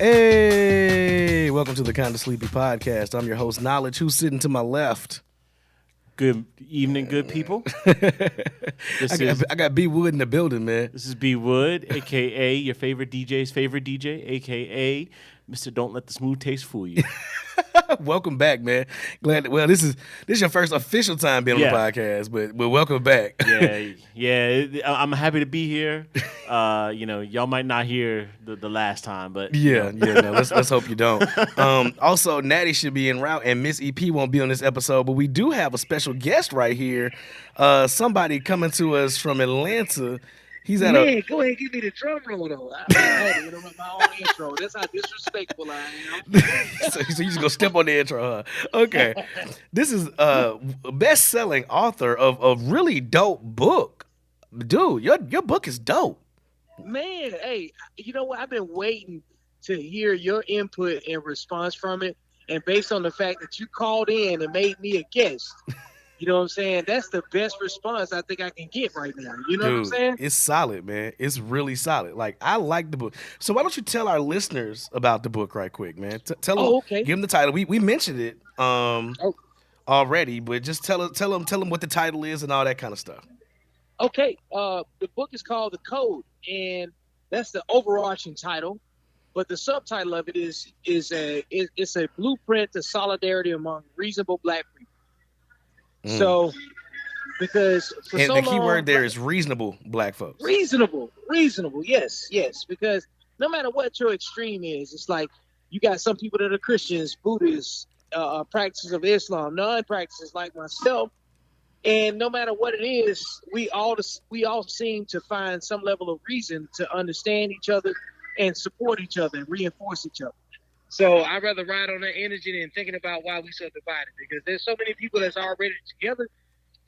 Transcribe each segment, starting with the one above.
Hey, welcome to the Kinda Sleepy Podcast. I'm your host, Knowledge. Who's sitting to my left? Good evening, good people. I got B Wood in the building, man. This is B Wood, aka your favorite DJ's favorite DJ, aka Mr. Don't Let the Smooth Taste Fool You. Welcome back, man. Glad. Well, this is your first official time being on the podcast, but welcome back. I'm happy to be here. Y'all might not hear the last time, but no, let's hope you don't. Also, Natty should be en route, and Miss EP won't be on this episode, but we do have a special guest right here. Somebody coming to us from Atlanta. He's at go ahead and give me the drum roll, though. I had to interrupt my own intro. That's how disrespectful I am. So you just gonna step on the intro, huh? Okay. This is best-selling author of a really dope book. Dude, your book is dope. Man, hey, you know what? I've been waiting to hear your input and response from it. And based on the fact that you called in and made me a guest, you know what I'm saying? That's the best response I think I can get right now. You know what I'm saying? It's solid, man. It's really solid. Like, I like the book. So why don't you tell our listeners about the book right quick, man? Tell them, okay. Give them the title. We mentioned it already, but just tell them what the title is and all that kind of stuff. Okay. The book is called The Code, and that's the overarching title. But the subtitle of it is a blueprint to solidarity among reasonable Black people. So, because for and so the key long, word there is reasonable Black folks. Reasonable, yes. Because no matter what your extreme is, it's like you got some people that are Christians, Buddhists, practices of Islam, non-practices like myself, and no matter what it is, we all seem to find some level of reason to understand each other and support each other and reinforce each other. So I'd rather ride on that energy than thinking about why we so divided, because there's so many people that's already together,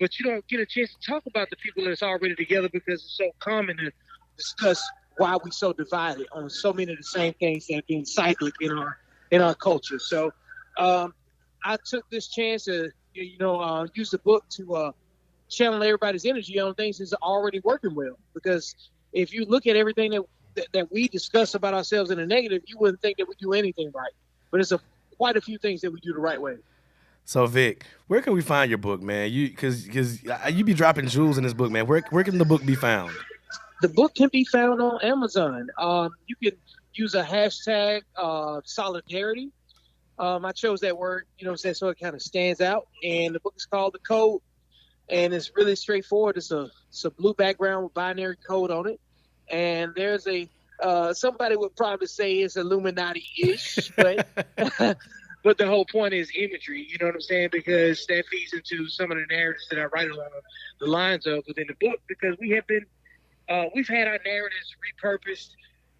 but you don't get a chance to talk about the people that's already together because it's so common to discuss why we so divided on so many of the same things that have been cyclic in our culture. So I took this chance to use the book to channel everybody's energy on things that's already working well, because if you look at everything that we discuss about ourselves in the negative, you wouldn't think that we do anything right. But it's quite a few things that we do the right way. So Vic, where can we find your book, man? Because you be dropping jewels in this book, man. Where can the book be found? The book can be found on Amazon. You can use a hashtag solidarity. I chose that word, so it kind of stands out. And the book is called The Code, and it's really straightforward. It's a blue background with binary code on it. And there's somebody would probably say it's Illuminati-ish, but but the whole point is imagery, you know what I'm saying? Because that feeds into some of the narratives that I write along the lines of within the book, because we've had our narratives repurposed,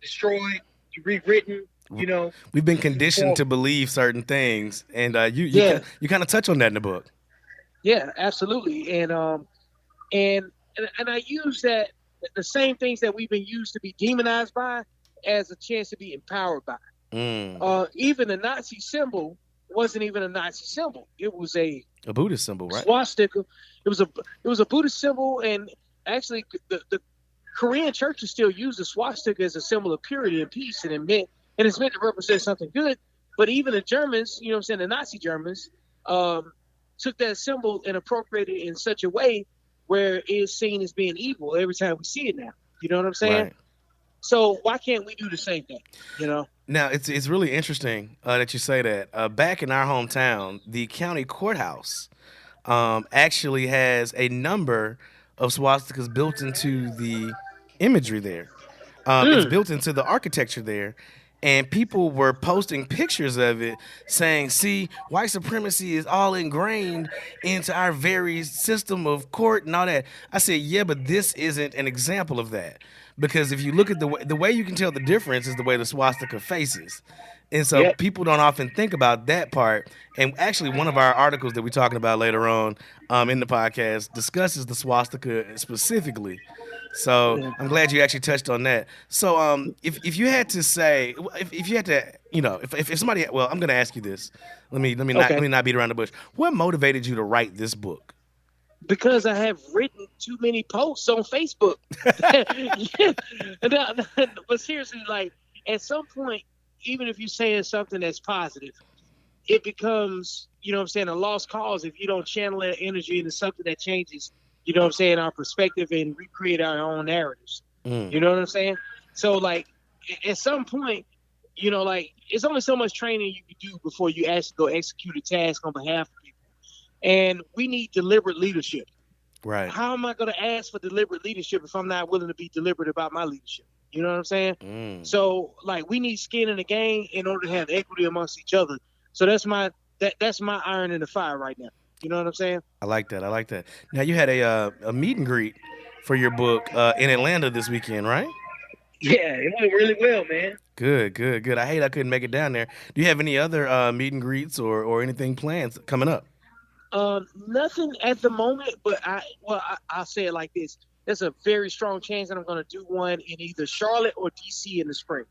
destroyed, rewritten, We've been conditioned to believe certain things, and you kind of touch on that in the book. Yeah, absolutely. And I use that, the same things that we've been used to be demonized by, as a chance to be empowered by. Even the Nazi symbol wasn't even a Nazi symbol. It was a Buddhist symbol, right? Swastika. It was a Buddhist symbol, and actually the Korean churches still use the swastika as a symbol of purity and peace, and it's meant to represent something good. But even the Germans, the Nazi Germans, took that symbol and appropriated it in such a way where it is seen as being evil every time we see it now. You know what I'm saying? Right. So why can't we do the same thing? Now, it's really interesting that you say that. Back in our hometown, the county courthouse actually has a number of swastikas built into the imagery there. It's built into the architecture there. And people were posting pictures of it saying, see, white supremacy is all ingrained into our very system of court and all that. I said, yeah, but this isn't an example of that. Because if you look at the way you can tell the difference is the way the swastika faces. And so people don't often think about that part. And actually, one of our articles that we're talking about later on in the podcast discusses the swastika specifically. So I'm glad you actually touched on that. So if you had to say, if you had to, if somebody, well, I'm going to ask you this. Let me not beat around the bush. What motivated you to write this book? Because I have written too many posts on Facebook. But seriously, like, at some point, even if you're saying something that's positive, it becomes, you know what I'm saying, a lost cause if you don't channel that energy into something that changes, you know what I'm saying, our perspective and recreate our own narratives. Mm. You know what I'm saying? So like at some point, you know, like it's only so much training you can do before you actually go execute a task on behalf of people. And we need deliberate leadership. Right. How am I going to ask for deliberate leadership if I'm not willing to be deliberate about my leadership? You know what I'm saying? Mm. So like we need skin in the game in order to have equity amongst each other. So that's my iron in the fire right now. You know what I'm saying? I like that. I like that. Now you had a meet and greet for your book in Atlanta this weekend, right? Yeah, it went really well, man. Good, good, good. I hate I couldn't make it down there. Do you have any other meet and greets or anything planned coming up? Nothing at the moment, but I'll say it like this: there's a very strong chance that I'm going to do one in either Charlotte or DC in the spring.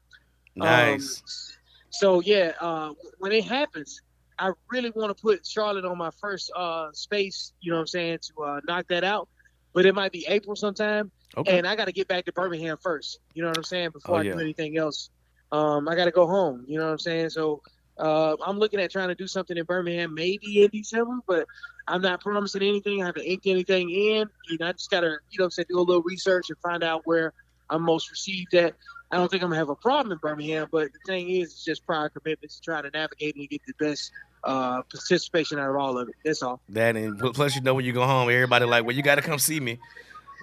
Um, Nice. so yeah, when it happens, I really want to put Charlotte on my first space. You know what I'm saying, to knock that out. But it might be April sometime, Okay. and I got to get back to Birmingham first. You know what I'm saying, Oh before I yeah. do anything else. I got to go home. You know what I'm saying. So I'm looking at trying to do something in Birmingham, maybe in December, but I'm not promising anything. I haven't inked anything in. You know, I just got to, you know what I'm saying, do a little research and find out where I'm most received at. I don't think I'm gonna have a problem in Birmingham, but the thing is, it's just prior commitments to try to navigate and get the best participation out of all of it. That's all. That and plus you know when you go home, everybody like, well, you got to come see me.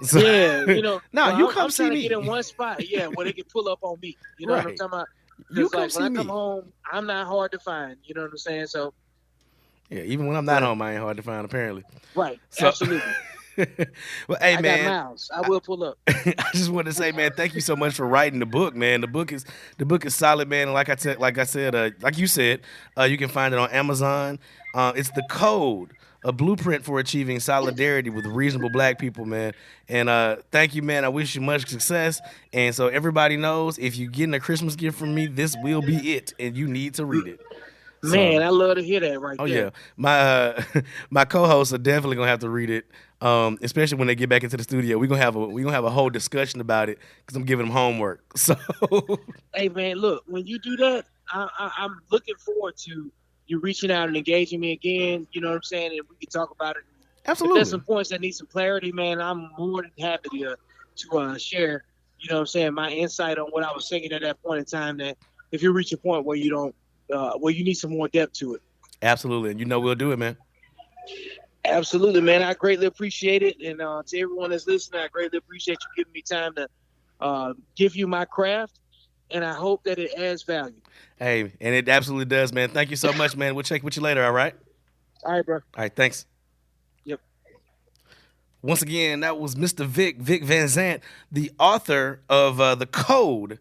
So, Yeah, you know, no, well, you I'm come see trying to get in me. one spot, yeah, where they can pull up on me. You know what I'm Right. talking about? You Because come like when see I come me. home, I'm not hard to find. You know what I'm saying? So, Yeah, even when I'm not but home, I ain't hard to find apparently. right, So, absolutely. well, hey I got man, miles. I will pull up. I just want to say, man, thank you so much for writing the book, man. The book is solid, man. And like you said, you can find it on Amazon. It's the code, a blueprint for achieving solidarity with reasonable Black people, man. And thank you, man. I wish you much success. And so everybody knows, if you're getting a Christmas gift from me, this will be it, and you need to read it. Man, So. I love to hear that right Oh there. yeah, my my co-hosts are definitely gonna have to read it, especially when they get back into the studio. We gonna have a whole discussion about it because I'm giving them homework. So Hey man, look, when you do that, I'm looking forward to you reaching out and engaging me again. You know what I'm saying? And we can talk about it. If there's absolutely, some points that need some clarity, man, I'm more than happy to share. You know what I'm saying? My insight on what I was thinking at that point in time. That if you reach a point where you don't, where you need some more depth to it. absolutely, and you know we'll do it, man. Absolutely, man. I greatly appreciate it, and to everyone that's listening, I greatly appreciate you giving me time to give you my craft, and I hope that it adds value. Hey, and it absolutely does, man. Thank you so much, man. We'll check with you later. All right. All right, bro. All right. Thanks. Yep. Once again, that was Mr. Vic Vinziant, the author of The Code,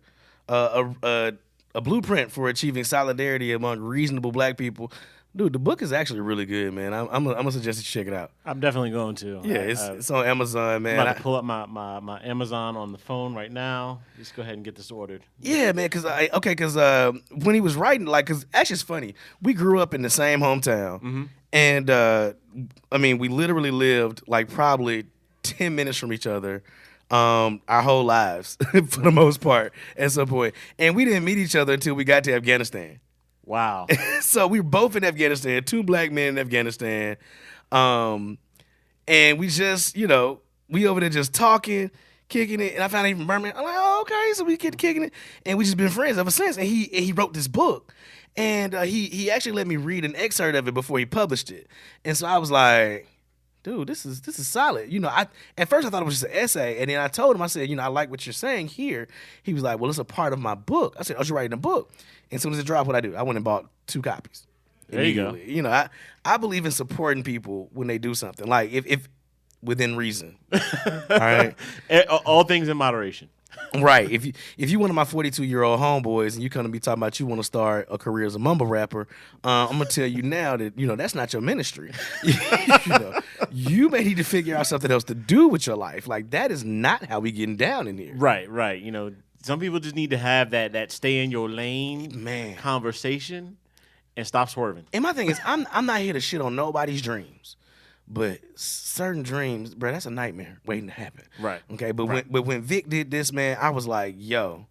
a blueprint for achieving solidarity among reasonable Black people. Dude, the book is actually really good, man. I'm gonna suggest you check it out. I'm definitely going to. Yeah, it's on Amazon, I'm man. about to pull up my Amazon on the phone right now. Just go ahead and get this ordered. Yeah, man, because when he was writing, because actually it's funny. We grew up in the same hometown, and I mean, we literally lived like probably 10 minutes from each other, our whole lives for the most part at some point, and we didn't meet each other until we got to Afghanistan. Wow. So we were both in Afghanistan, two Black men in Afghanistan, um, and we just, we over there just talking, kicking it, and I found out he from Birmingham. I'm like, oh, okay, so we get kicking it, and we just been friends ever since. And he wrote this book, and he actually let me read an excerpt of it before he published it, and so I was like, dude, this is solid. At first I thought it was just an essay, and then I told him, I said, I like what you're saying here. He was like, well, it's a part of my book. I said, oh, you're writing a book. And as soon as it dropped, what I do? I went and bought 2 copies. There you go. Immediately. I believe in supporting people when they do something, like if within reason. All right. All things in moderation. Right. If you one of my 42-year-old homeboys and you come to me talking about you want to start a career as a mumble rapper, I'm gonna tell you now that that's not your ministry. You may need to figure out something else to do with your life. Like, that is not how we getting down in here. Right. Some people just need to have that stay in your lane, Man. conversation, and stop swerving. And my thing is, I'm not here to shit on nobody's dreams, but certain dreams, bro, that's a nightmare waiting to happen. Right. Okay. But Right. when Vic did this, man, I was like, yo,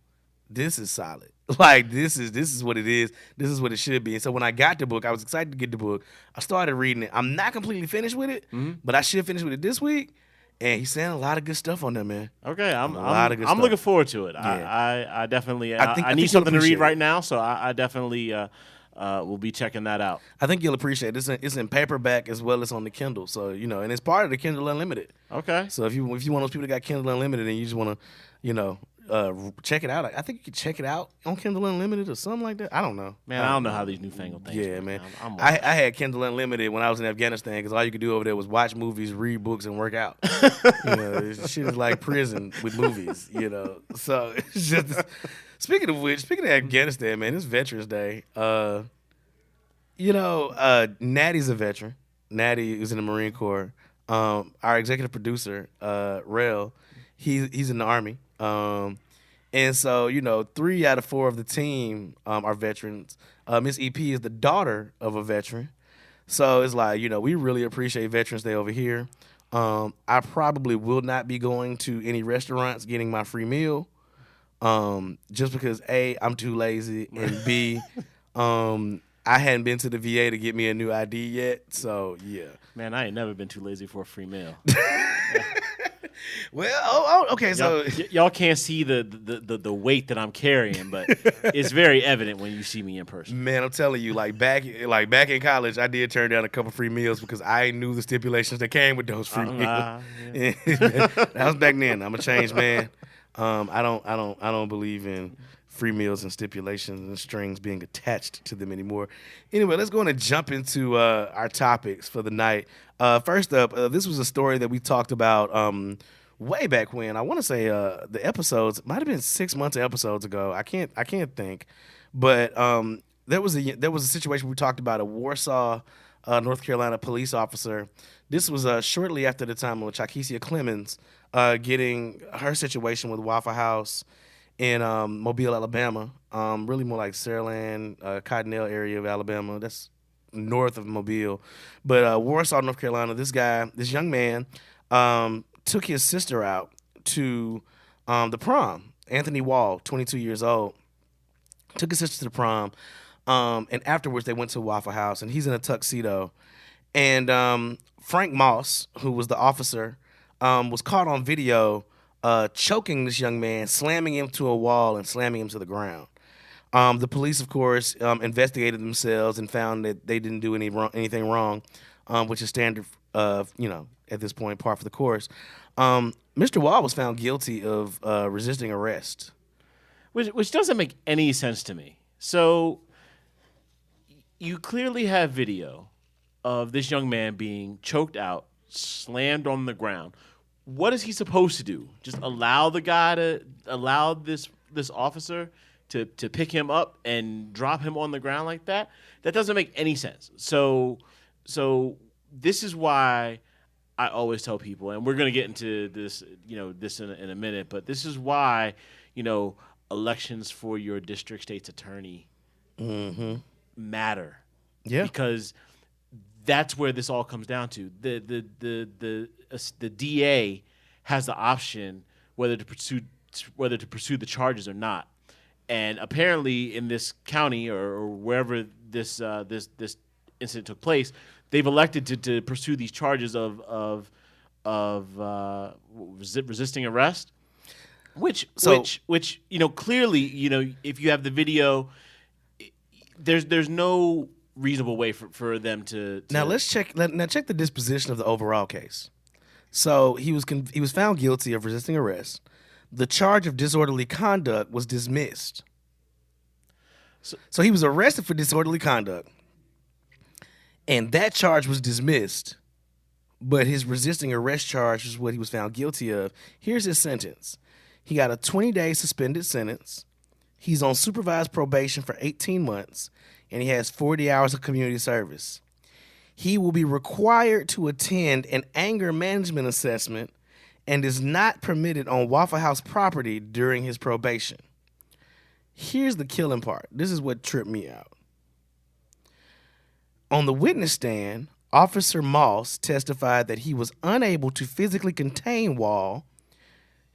this is solid. Like this is what it is. This is what it should be. And so when I got the book, I was excited to get the book. I started reading it. I'm not completely finished with it, but I should finish with it this week. And he's saying a lot of good stuff on there, man. Okay, A lot of good I'm stuff. looking forward to it. Yeah. I definitely I think need you'll something to appreciate read right it. now, so I definitely will be checking that out. I think you'll appreciate it. It's in paperback as well as on the Kindle. So and it's part of the Kindle Unlimited. Okay. So if you one of those people that got Kindle Unlimited and you just want to, check it out, I think you could check it out on Kindle Unlimited or something like that. I don't know. Man, I don't know how these newfangled things Yeah, work, man. I'm I had Kindle Unlimited when I was in Afghanistan because all you could do over there was watch movies, read books, and work out. Shit is like prison with movies. So it's just. Speaking of Afghanistan, man, it's Veterans Day. Natty's a veteran. Natty is in the Marine Corps. Our executive producer, Rel, he's in the Army. And so, 3 out of 4 of the team are veterans. Miss EP is the daughter of a veteran. So it's like, we really appreciate Veterans Day over here. I probably will not be going to any restaurants getting my free meal. Just because A, I'm too lazy, and B, I hadn't been to the VA to get me a new ID yet. So yeah. Man, I ain't never been too lazy for a free meal. Well, okay. So y'all can't see the weight that I'm carrying, but it's very evident when you see me in person. man, I'm telling you, back in college, I did turn down a couple free meals because I knew the stipulations that came with those free meals. Yeah. That was back then. I'm a changed man. I don't believe in free meals and stipulations and strings being attached to them anymore. Anyway, let's go on and jump into our topics for the night. First up, this was a story that we talked about way back when. I want to say the episodes might have been 6 months of episodes ago. I can't think, but there was a situation we talked about, a Warsaw, North Carolina police officer. This was shortly after the time of Chakesia Clemens getting her situation with Waffle House in Mobile, Alabama. Really more like Saraland, Cottonelle area of Alabama. That's north of Mobile. But Warsaw, North Carolina, this young man took his sister out to the prom. Anthony Wall, 22 years old, took his sister to the prom. And afterwards, they went to Waffle House, and he's in a tuxedo. And Frank Moss, who was the officer, was caught on video choking this young man, slamming him to a wall and slamming him to the ground. The police, of course, investigated themselves and found that they didn't do anything wrong, which is standard, at this point, par for the course. Mr. Wall was found guilty of resisting arrest. Which doesn't make any sense to me. So you clearly have video of this young man being choked out, slammed on the ground. What is he supposed to do? Just allow this officer to pick him up and drop him on the ground like that? That doesn't make any sense. So this is why I always tell people, and we're going to get into this, this in a minute, but this is why, elections for your district state's attorney matter. Yeah. Because that's where this all comes down to. The DA has the option whether to pursue the charges or not. And apparently in this county or wherever this incident took place, they've elected to pursue these charges of resisting arrest. Which clearly, if you have the video, there's no reasonable way for them to Now let's check the disposition of the overall case. So he was found guilty of resisting arrest. The charge of disorderly conduct was dismissed. So he was arrested for disorderly conduct, and that charge was dismissed. But his resisting arrest charge is what he was found guilty of. Here's his sentence. He got a 20-day suspended sentence. He's on supervised probation for 18 months, and he has 40 hours of community service. He will be required to attend an anger management assessment and is not permitted on Waffle House property during his probation. Here's the killing part. This is what tripped me out. On the witness stand, Officer Moss testified that he was unable to physically contain Wall.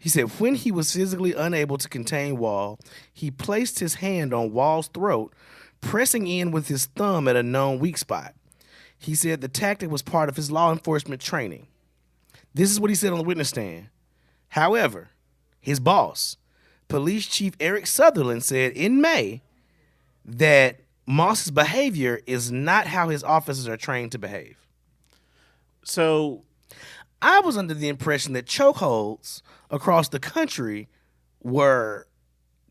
He said, when he was physically unable to contain Wall, he placed his hand on Wall's throat, pressing in with his thumb at a known weak spot. He said the tactic was part of his law enforcement training. This is what he said on the witness stand. However, his boss, Police Chief Eric Sutherland, said in May that Moss's behavior is not how his officers are trained to behave. So I was under the impression that chokeholds across the country were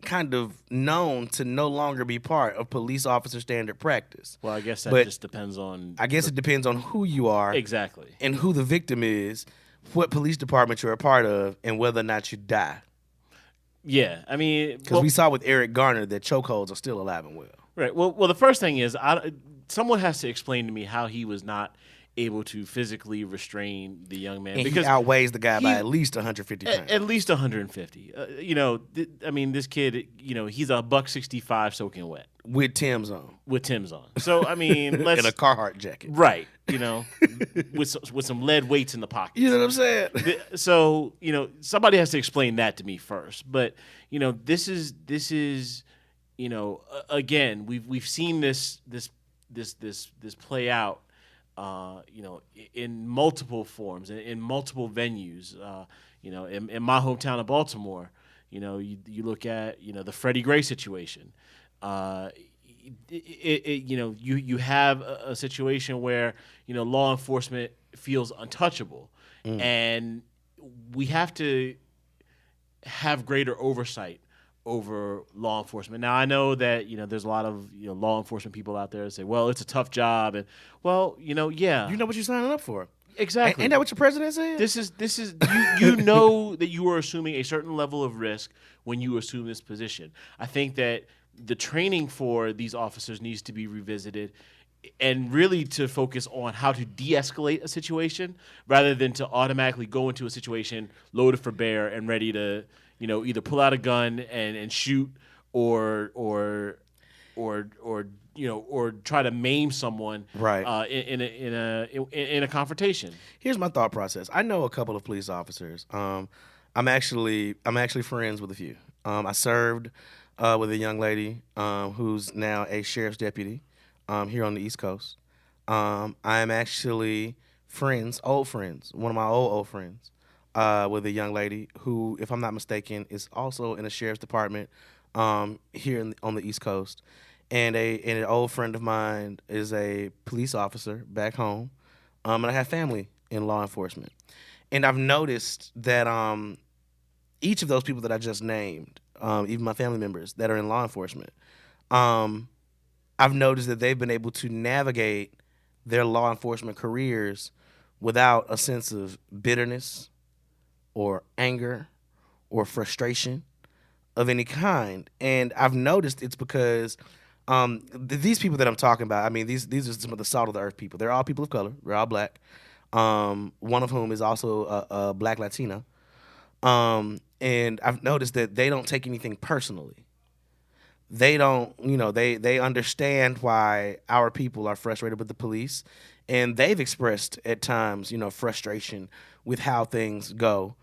kind of known to no longer be part of police officer standard practice. well, I guess that But just depends on I guess it depends on who you are exactly. and who the victim is, what police department you're a part of, and whether or not you die. Yeah, I mean, Because we saw with Eric Garner that chokeholds are still alive and well. right. Well, the first thing is, someone has to explain to me how he was not able to physically restrain the young man And because he outweighs the guy by he- at least 150 pounds. at least 150. I mean, this kid, he's a $165 soaking wet With Tim's on. with Tim's on. So I mean, let's In a Carhartt jacket. right, with some lead weights in the pocket. You know what I'm saying? So somebody has to explain that to me first. But this is again, we've seen this play out. In multiple forms, in multiple venues. In my hometown of Baltimore, you look at the Freddie Gray situation. You have a situation where law enforcement feels untouchable, and we have to have greater oversight over law enforcement. Now I know that there's a lot of law enforcement people out there that say, well, it's a tough job, and yeah, You know what you're signing up for. exactly. Ain't that what your president said? This is you know that you are assuming a certain level of risk when you assume this position. I think that the training for these officers needs to be revisited and really to focus on how to de-escalate a situation rather than to automatically go into a situation loaded for bear and ready to either pull out a gun and shoot or try to maim someone Right. in a confrontation. Here's my thought process. I know a couple of police officers. I'm actually friends with a few. I served with a young lady who's now a sheriff's deputy here on the East Coast. I am actually old friends, one of my old friends, with a young lady who, if I'm not mistaken, is also in a sheriff's department here on the East Coast. And an old friend of mine is a police officer back home, and I have family in law enforcement. And I've noticed that each of those people that I just named, even my family members that are in law enforcement, I've noticed that they've been able to navigate their law enforcement careers without a sense of bitterness or anger or frustration of any kind. And I've noticed it's because these people that I'm talking about, I mean, these are some of the salt of the earth people. They're all people of color. They're all black. One of whom is also a black Latina. And I've noticed that they don't take anything personally. They don't, they understand why our people are frustrated with the police, and they've expressed at times, frustration with how things go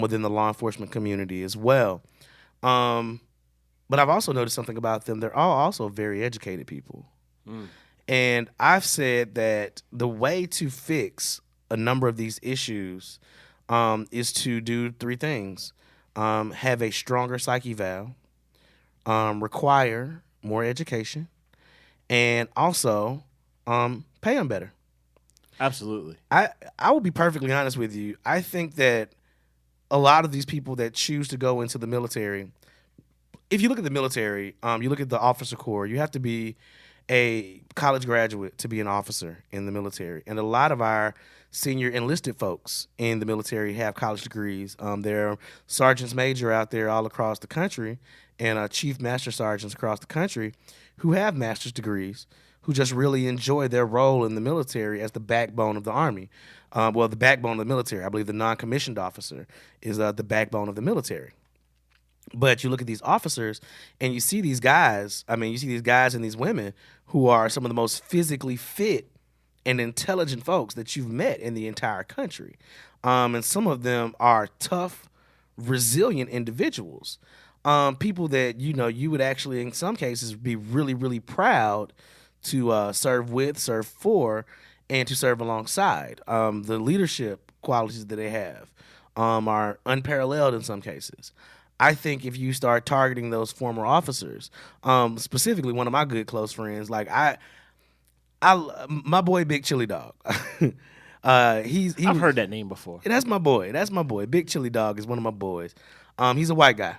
within the law enforcement community as well. But I've also noticed something about them. They're all also very educated people. And I've said that the way to fix a number of these issues is to do three things. Have a stronger psyche valve, require more education, and also pay them better. Absolutely. I will be perfectly honest with you. I think that a lot of these people that choose to go into the military, if you look at the military, you look at the officer corps, you have to be a college graduate to be an officer in the military. And a lot of our senior enlisted folks in the military have college degrees. There are sergeants major out there all across the country and chief master sergeants across the country who have master's degrees, who just really enjoy their role in the military as the backbone of the Army. The backbone of the military. I believe the non-commissioned officer is the backbone of the military. But you look at these officers and you see these guys, and these women who are some of the most physically fit and intelligent folks that you've met in the entire country. And some of them are tough, resilient individuals, people that you would actually in some cases be really really proud to serve with, serve for, and to serve alongside. The leadership qualities that they have are unparalleled in some cases. I think if you start targeting those former officers, specifically one of my good close friends, like my boy Big Chili Dog. I've heard that name before. That's my boy. That's my boy. Big Chili Dog is one of my boys. He's a white guy.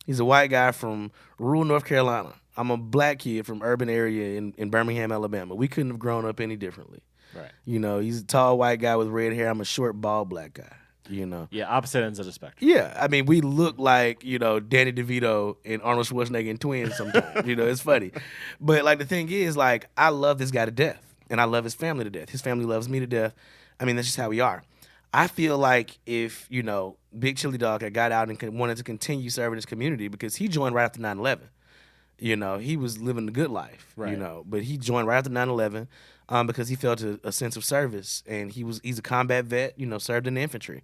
He's a white guy from rural North Carolina. I'm a black kid from urban area in Birmingham, Alabama. We couldn't have grown up any differently. Right. He's a tall white guy with red hair. I'm a short, bald black guy. Yeah, opposite ends of the spectrum. Yeah, I mean, we look like, Danny DeVito and Arnold Schwarzenegger and twins sometimes. It's funny. But, like, the thing is, like, I love this guy to death, and I love his family to death. His family loves me to death. I mean, that's just how we are. I feel like if, Big Chili Dog had got out and wanted to continue serving his community, because he joined right after 9/11. He was living the good life, right. But he joined right after 9/11 because he felt a sense of service, and he's a combat vet, served in the infantry.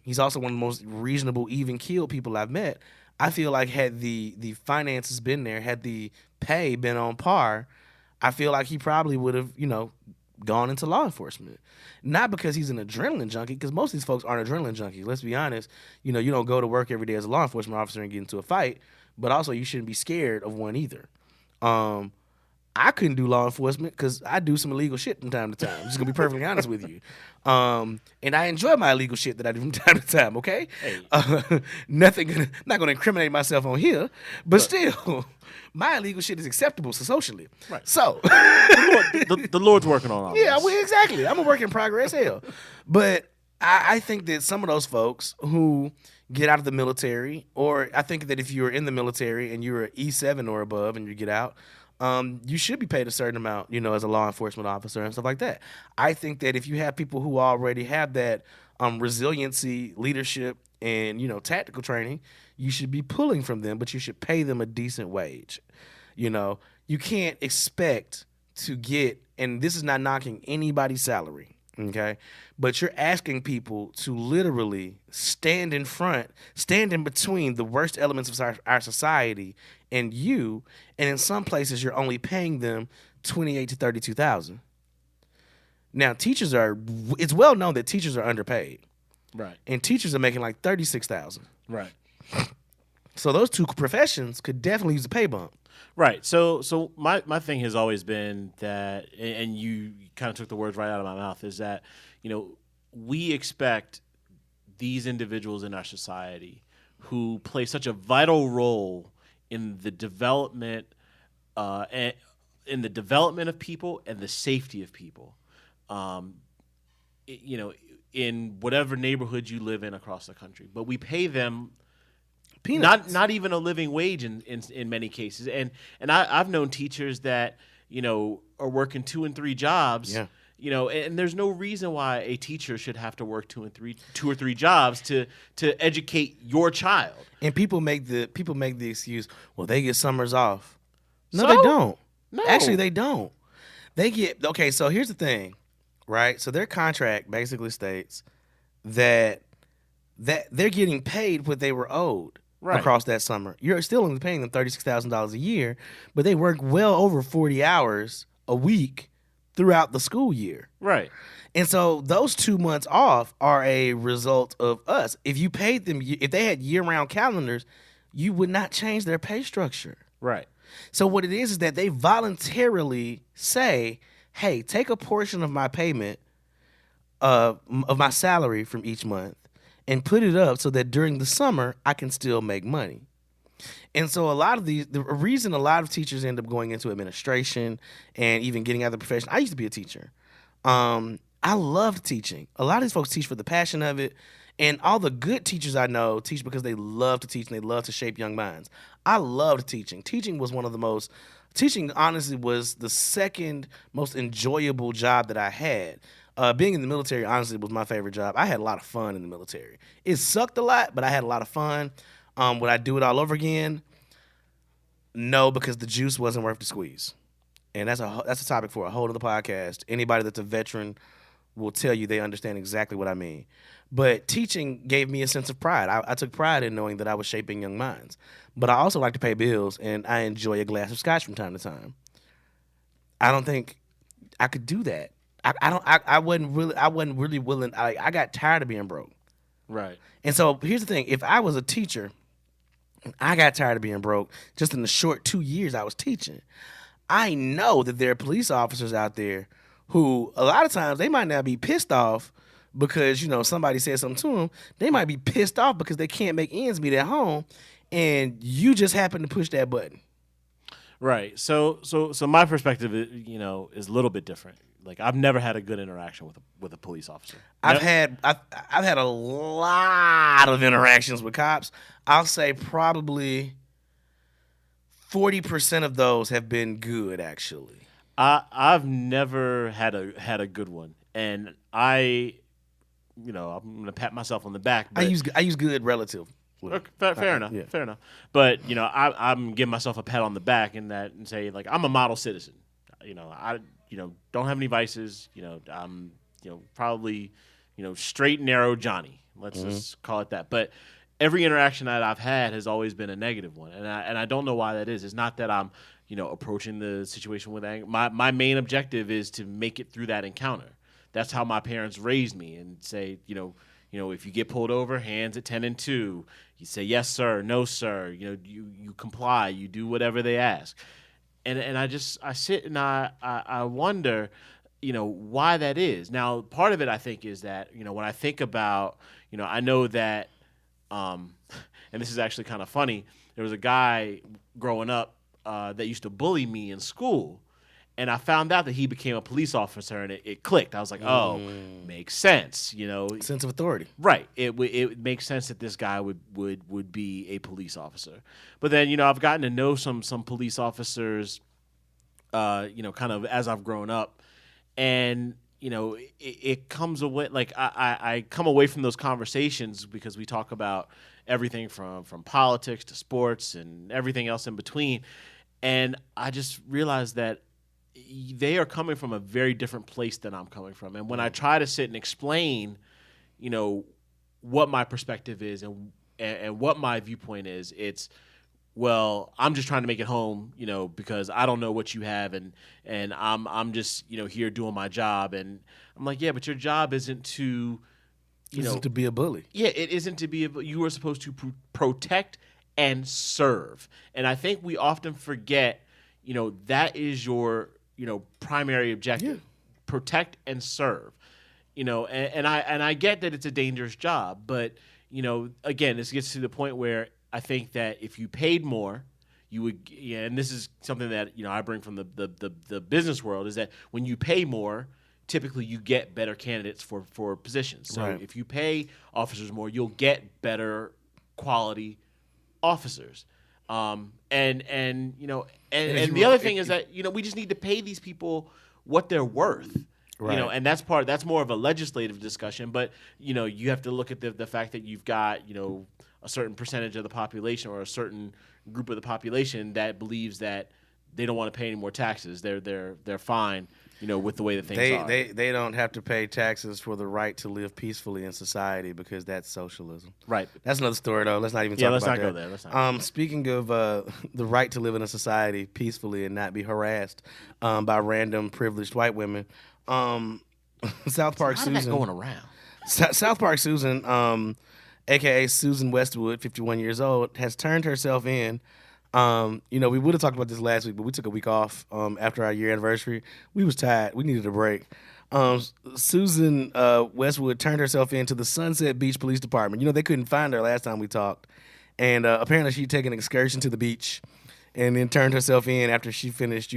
He's also one of the most reasonable, even keeled people I've met. I feel like had the finances been there, had the pay been on par, I feel like he probably would have, gone into law enforcement. Not because he's an adrenaline junkie, because most of these folks aren't adrenaline junkies. Let's be honest. You don't go to work every day as a law enforcement officer and get into a fight, but also you shouldn't be scared of one either. I couldn't do law enforcement because I do some illegal shit from time to time. I'm just going to be perfectly honest with you. And I enjoy my illegal shit that I do from time to time, okay? Hey. Not going to incriminate myself on here, but still, my illegal shit is acceptable socially. Right. So. the Lord's working on all Yeah, this. well, exactly. I'm a work in progress, hell. But I think that some of those folks who get out of the military, or I think that if you're in the military and you're an E7 or above and you get out, you should be paid a certain amount, as a law enforcement officer and stuff like that. I think that if you have people who already have that resiliency, leadership, and, tactical training, you should be pulling from them, but you should pay them a decent wage. You can't expect to get, and this is not knocking anybody's salary, okay? But you're asking people to literally stand in between the worst elements of our society and you, and in some places you're only paying them $28,000 to $32,000. Now, it's well known that teachers are underpaid. Right. And teachers are making like $36,000. Right. So those two professions could definitely use a pay bump. Right. So my thing has always been that, and you kind of took the words right out of my mouth, is that, we expect these individuals in our society who play such a vital role in the development of people and the safety of people, in whatever neighborhood you live in across the country. But we pay them Peanuts. not even a living wage in many cases. And I've known teachers that, are working 2 and 3 jobs. Yeah. And there's no reason why a teacher should have to work 2 or 3 jobs to educate your child. And people make the excuse, well, they get summers off. No, So? they don't. No. Actually, they don't. They get, okay, so here's the thing, right? So their contract basically states that they're getting paid what they were owed across that summer. You're still only paying them $36,000 a year, but they work well over 40 hours a week throughout the school year. Right. And so those 2 months off are a result of us. If you paid them, if they had year-round calendars, you would not change their pay structure. Right. So what it is that they voluntarily say, hey, take a portion of my payment of my salary from each month and put it up so that during the summer I can still make money. And so the reason a lot of teachers end up going into administration and even getting out of the profession, I used to be a teacher. I loved teaching. A lot of these folks teach for the passion of it. And all the good teachers I know teach because they love to teach and they love to shape young minds. I loved teaching. Teaching honestly was the second most enjoyable job that I had. Being in the military, honestly, was my favorite job. I had a lot of fun in the military. It sucked a lot, but I had a lot of fun. Would I do it all over again? No, because the juice wasn't worth the squeeze. And that's a topic for a whole other podcast. Anybody that's a veteran will tell you they understand exactly what I mean. But teaching gave me a sense of pride. I took pride in knowing that I was shaping young minds. But I also like to pay bills, and I enjoy a glass of scotch from time to time. I don't think I could do that. I don't. I wasn't really. I wasn't really willing. I got tired of being broke. Right. And so here's the thing: if I was a teacher, and I got tired of being broke, just in the short 2 years I was teaching, I know that there are police officers out there who, a lot of times, they might not be pissed off because somebody said something to them. They might be pissed off because they can't make ends meet at home, and you just happen to push that button. Right. So my perspective, is a little bit different. Like I've never had a good interaction with a police officer. I've had a lot of interactions with cops. I'll say probably 40% of those have been good, actually. I've never had a good one, and I'm gonna pat myself on the back. I But use good relative. okay, fair enough. Yeah. Fair enough. But I'm giving myself a pat on the back in that and say like I'm a model citizen. I don't have any vices. I'm probably straight and narrow Johnny. Let's just call it that. But every interaction that I've had has always been a negative one, and I don't know why that is. It's not that I'm approaching the situation with anger. My main objective is to make it through that encounter. That's how my parents raised me, and say if you get pulled over, hands at 10 and 2. You say yes sir, no sir. You comply. You do whatever they ask. And I sit and I wonder, why that is. Now, part of it I think is that when I think about I know that, and this is actually kind of funny. There was a guy growing up that used to bully me in school. And I found out that he became a police officer, and it clicked. I was like, "Oh, makes sense." Sense of authority. Right. It makes sense that this guy would be a police officer. But then I've gotten to know some police officers, kind of as I've grown up, and it comes away like I come away from those conversations because we talk about everything from politics to sports and everything else in between, and I just realized that they are coming from a very different place than I'm coming from. And when I try to sit and explain, what my perspective is and what my viewpoint is, it's, well, I'm just trying to make it home, because I don't know what you have, and I'm just, here doing my job. And I'm like, yeah, but your job isn't to, Isn't to be a bully. Yeah, it isn't to be. You are supposed to protect and serve. And I think we often forget, that is your primary objective. Yeah. Protect and serve. And I get that it's a dangerous job, but again, this gets to the point where I think that if you paid more, you would. Yeah, and this is something that I bring from the business world, is that when you pay more, typically you get better candidates for positions. So Right. if you pay officers more, you'll get better quality officers. And the other thing is that we just need to pay these people what they're worth. Right. And that's more of a legislative discussion, but you have to look at the fact that you've got a certain percentage of the population or a certain group of the population that believes that they don't want to pay any more taxes. They're fine with the way that things are. They don't have to pay taxes for the right to live peacefully in society because that's socialism. Right. That's another story though. Let's not even talk let's about not that. go there. Let's not. Speaking of the right to live in a society peacefully and not be harassed by random privileged white women, South Park How did that Susan going around? South Park Susan, aka Susan Westwood, 51 years old, has turned herself in. We would have talked about this last week, but we took a week off after our year anniversary. We was tired. We needed a break. Susan Westwood turned herself in to the Sunset Beach Police Department. They couldn't find her last time we talked. And apparently she'd taken an excursion to the beach and then turned herself in after she finished,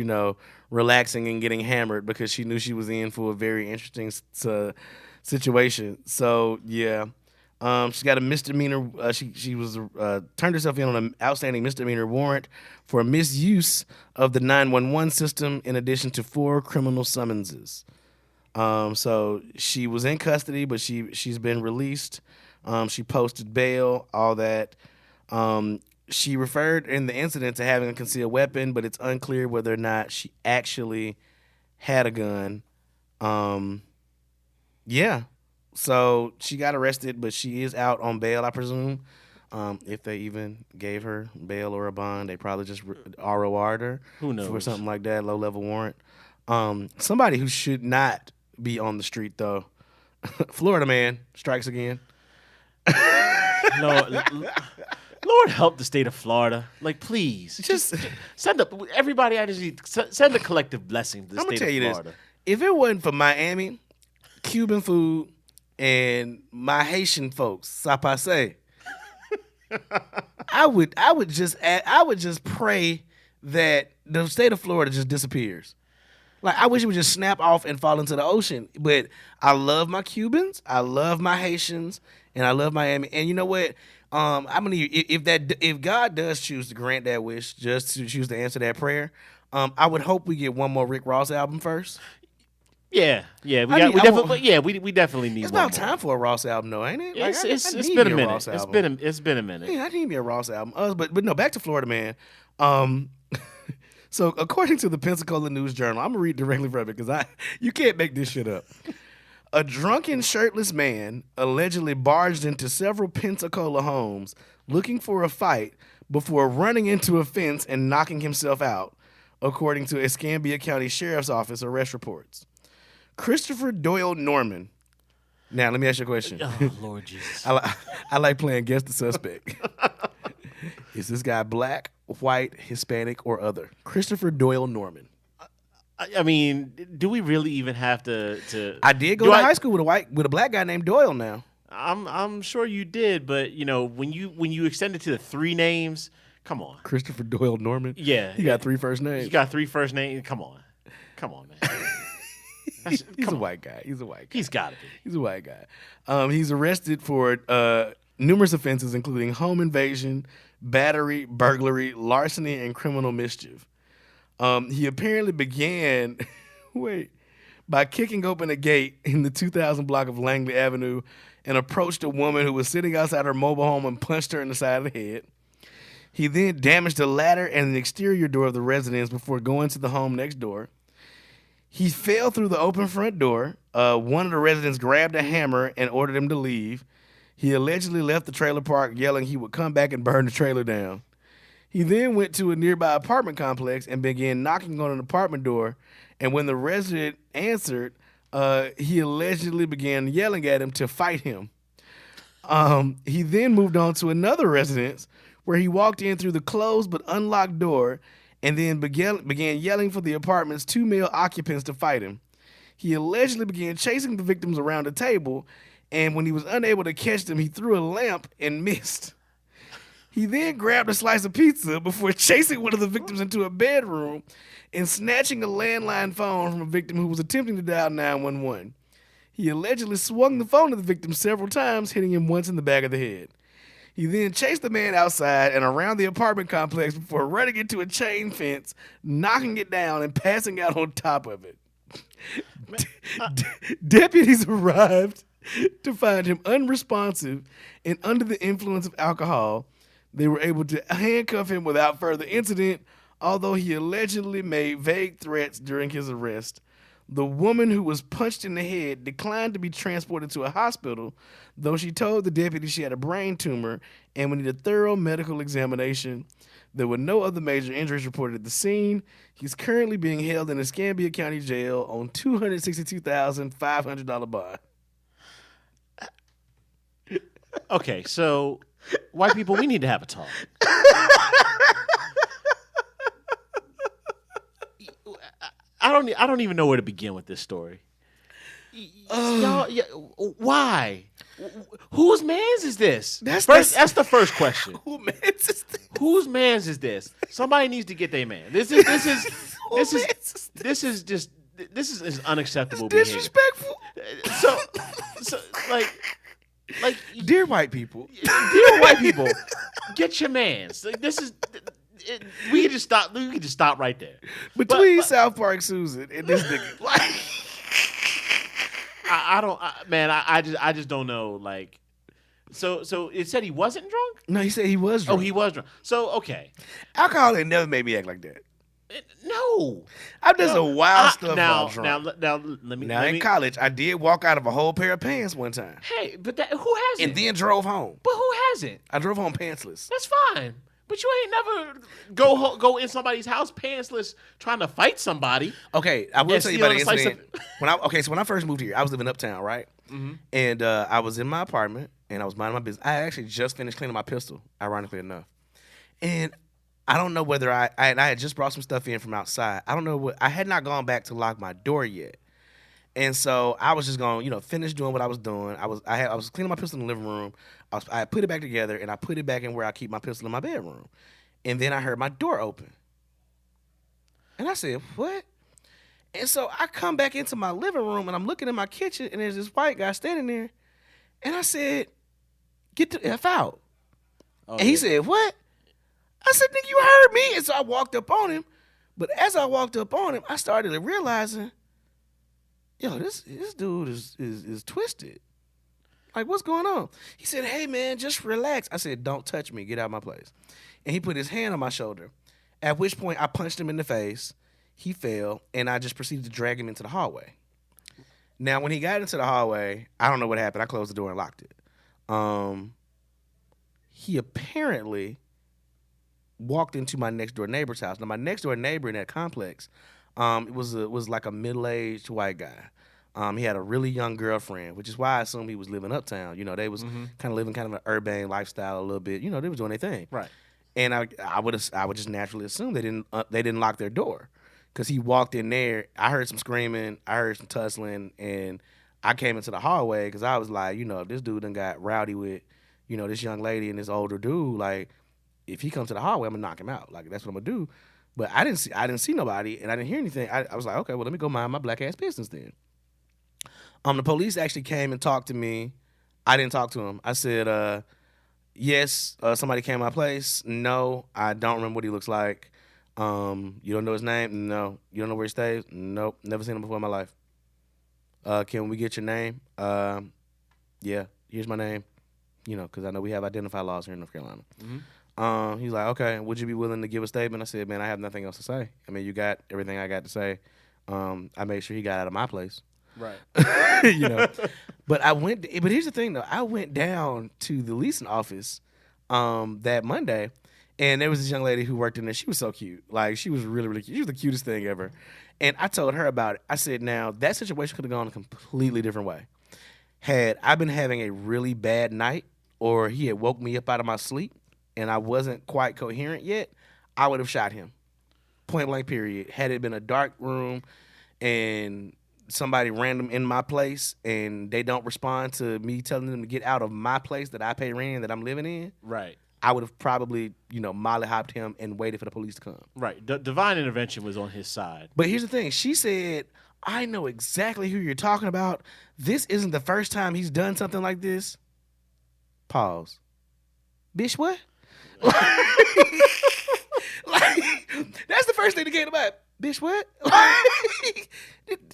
relaxing and getting hammered because she knew she was in for a very interesting situation. So, yeah. She got a misdemeanor. She was turned herself in on an outstanding misdemeanor warrant for misuse of the 911 system, in addition to 4 criminal summonses. So she was in custody, but she's been released. She posted bail, all that. She referred in the incident to having a concealed weapon, but it's unclear whether or not she actually had a gun. Yeah. So she got arrested, but she is out on bail, I presume. If they even gave her bail or a bond, they probably just ROR'd her Who for knows? something like that, low level warrant. Somebody who should not be on the street though. Florida man strikes again. Lord, Lord help the state of Florida. Like, please, Just send up everybody. I just need send a collective blessing to the I'm gonna state tell of you this: Florida. if it wasn't for Miami, Cuban food, and my Haitian folks, sapase, I would just pray that the state of Florida just disappears. Like I wish it would just snap off and fall into the ocean. But I love my Cubans, I love my Haitians, and I love Miami. And you know what? I'm gonna if God does choose to grant that wish, just to choose to answer that prayer, I would hope we get one more Rick Ross album first. Yeah, yeah, I need- I want- we definitely need It's one about more. time for a Ross album, though, ain't it? Like, It's I need been me a minute. Ross album. It's been a minute. Yeah, I need me a Ross album. But no, back to Florida, man. Um, so according to the Pensacola News Journal, I'm gonna read directly from it because you can't make this shit up. A drunken, shirtless man allegedly barged into several Pensacola homes looking for a fight before running into a fence and knocking himself out, according to Escambia County Sheriff's Office arrest reports. Christopher Doyle Norman. Now, let me ask you a question. Oh Lord Jesus! I like playing guess the suspect. Is this guy black, white, Hispanic, or other? Christopher Doyle Norman. I mean, do we really even have to? I did go Do to high school with a black guy named Doyle. Now, I'm sure you did, but you know when you extend it to the three names, come on. Christopher Doyle Norman. Yeah, he got three first names. You got three first names. Come on, man. He's a white guy. He's a white guy. He's got to be. He's a white guy. He's arrested for numerous offenses, including home invasion, battery, burglary, larceny, and criminal mischief. He apparently began, by kicking open a gate in the 2000 block of Langley Avenue and approached a woman who was sitting outside her mobile home and punched her in the side of the head. He then damaged the ladder and the exterior door of the residence before going to the home next door. He fell through the open front door. One of the residents grabbed a hammer and ordered him to leave. He allegedly left the trailer park yelling he would come back and burn the trailer down. He then went to a nearby apartment complex and began knocking on an apartment door. And when the resident answered, he allegedly began yelling at him to fight him. He then moved on to another residence where he walked in through the closed but unlocked door and then began yelling for the apartment's two male occupants to fight him. He allegedly began chasing the victims around a table, and when he was unable to catch them, he threw a lamp and missed. He then grabbed a slice of pizza before chasing one of the victims into a bedroom and snatching a landline phone from a victim who was attempting to dial 911. He allegedly swung the phone at the victim several times, hitting him once in the back of the head. He then chased the man outside and around the apartment complex before running into a chain fence, knocking it down, and passing out on top of it. Deputies arrived to find him unresponsive and under the influence of alcohol. They were able to handcuff him without further incident, although he allegedly made vague threats during his arrest. The woman who was punched in the head declined to be transported to a hospital, though she told the deputy she had a brain tumor and would need a thorough medical examination. There were no other major injuries reported at the scene. He's currently being held in Escambia County Jail on $262,500 bond. Okay, so white people, we need to have a talk. I don't even know where to begin with this story. Y'all, why? Whose man's is this? That's the first question. Who man's is this? Whose man's is this? Somebody needs to get their man. This is unacceptable behavior. Disrespectful. So like Dear white people, get your man's. Like, we can just stop. We can just stop right there. Between South Park Susan and this nigga, like, I just don't know. Like, so it said he wasn't drunk. No, he said he was drunk. Oh, he was drunk. So okay, alcohol ain't never made me act like that. No. I've done some wild stuff while Now, drunk. let me. Now let in me, college, I did walk out of a whole pair of pants one time, Hey, but who hasn't? and then drove home. But who hasn't? I drove home pantsless. That's fine. But you ain't never go in somebody's house pantsless trying to fight somebody. Okay, I will And tell you about an stealing a slice incident. So when I first moved here, I was living uptown, right? Mm-hmm. And I was in my apartment, and I was minding my business. I actually just finished cleaning my pistol, ironically enough. And I don't know whether I had just brought some stuff in from outside. I don't know what I had not gone back to lock my door yet. And so I was just going, finish doing what I was doing. I was cleaning my pistol in the living room. I put it back together, and I put it back in where I keep my pistol in my bedroom. And then I heard my door open. And I said, what? And so I come back into my living room, and I'm looking in my kitchen, and there's this white guy standing there. And I said, get the F out. Oh, And he said, what? I said, nigga, you heard me. And so I walked up on him. But as I walked up on him, I started realizing, yo, this dude is twisted. Like, what's going on? He said, hey, man, just relax. I said, don't touch me. Get out of my place. And he put his hand on my shoulder, at which point I punched him in the face. He fell, and I just proceeded to drag him into the hallway. Now, when he got into the hallway, I don't know what happened. I closed the door and locked it. He apparently walked into my next door neighbor's house. Now, my next door neighbor in that complex, was like a middle-aged white guy. He had a really young girlfriend, which is why I assumed he was living uptown. They was kind of living kind of an urban lifestyle a little bit. They was doing their thing. right. And I would just naturally assume they didn't lock their door, because he walked in there. I heard some screaming, I heard some tussling, and I came into the hallway because I was like, if this dude done got rowdy with, this young lady and this older dude, like, if he comes to the hallway, I'm gonna knock him out. Like, that's what I'm gonna do. But I didn't see nobody, and I didn't hear anything. I was like, okay, well, let me go mind my black ass business then. The police actually came and talked to me. I didn't talk to him. I said, yes, somebody came to my place. No, I don't remember what he looks like. You don't know his name? No. You don't know where he stays? Nope. Never seen him before in my life. Can we get your name? Yeah, here's my name. Because I know we have identified laws here in North Carolina. Mm-hmm. He's like, okay, would you be willing to give a statement? I said, man, I have nothing else to say. I mean, you got everything I got to say. I made sure he got out of my place. Right. But but here's the thing though. I went down to the leasing office that Monday, and there was this young lady who worked in there. She was so cute. Like, she was really, really cute. She was the cutest thing ever. And I told her about it. I said, now, that situation could have gone a completely different way. Had I been having a really bad night, or he had woke me up out of my sleep and I wasn't quite coherent yet, I would have shot him. Point blank period. Had it been a dark room and somebody random in my place and they don't respond to me telling them to get out of my place that I pay rent and that I'm living in, Right. I would have probably, mollyhopped him and waited for the police to come. Right. Divine intervention was on his side. But here's the thing. She said, I know exactly who you're talking about. This isn't the first time he's done something like this. Pause. Bitch, what? Like, that's the first thing that came to mind. Bitch, what?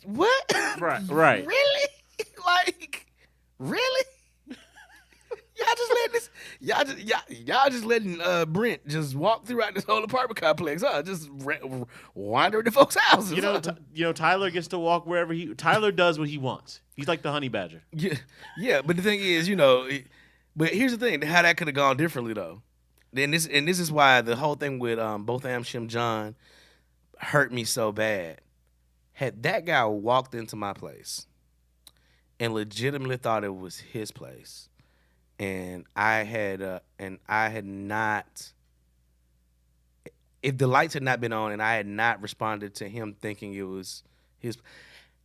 What? Right. Really? Like, really? Y'all just letting Brent just walk throughout this whole apartment complex, huh? Just wandering to folks' houses. Tyler gets to walk wherever Tyler does what he wants. He's like the honey badger. Yeah. But the thing is, but here's the thing: how that could have gone differently, though. This is why the whole thing with both Shim John hurt me so bad. Had that guy walked into my place and legitimately thought it was his place, and I had not, if the lights had not been on and I had not responded to him thinking it was his,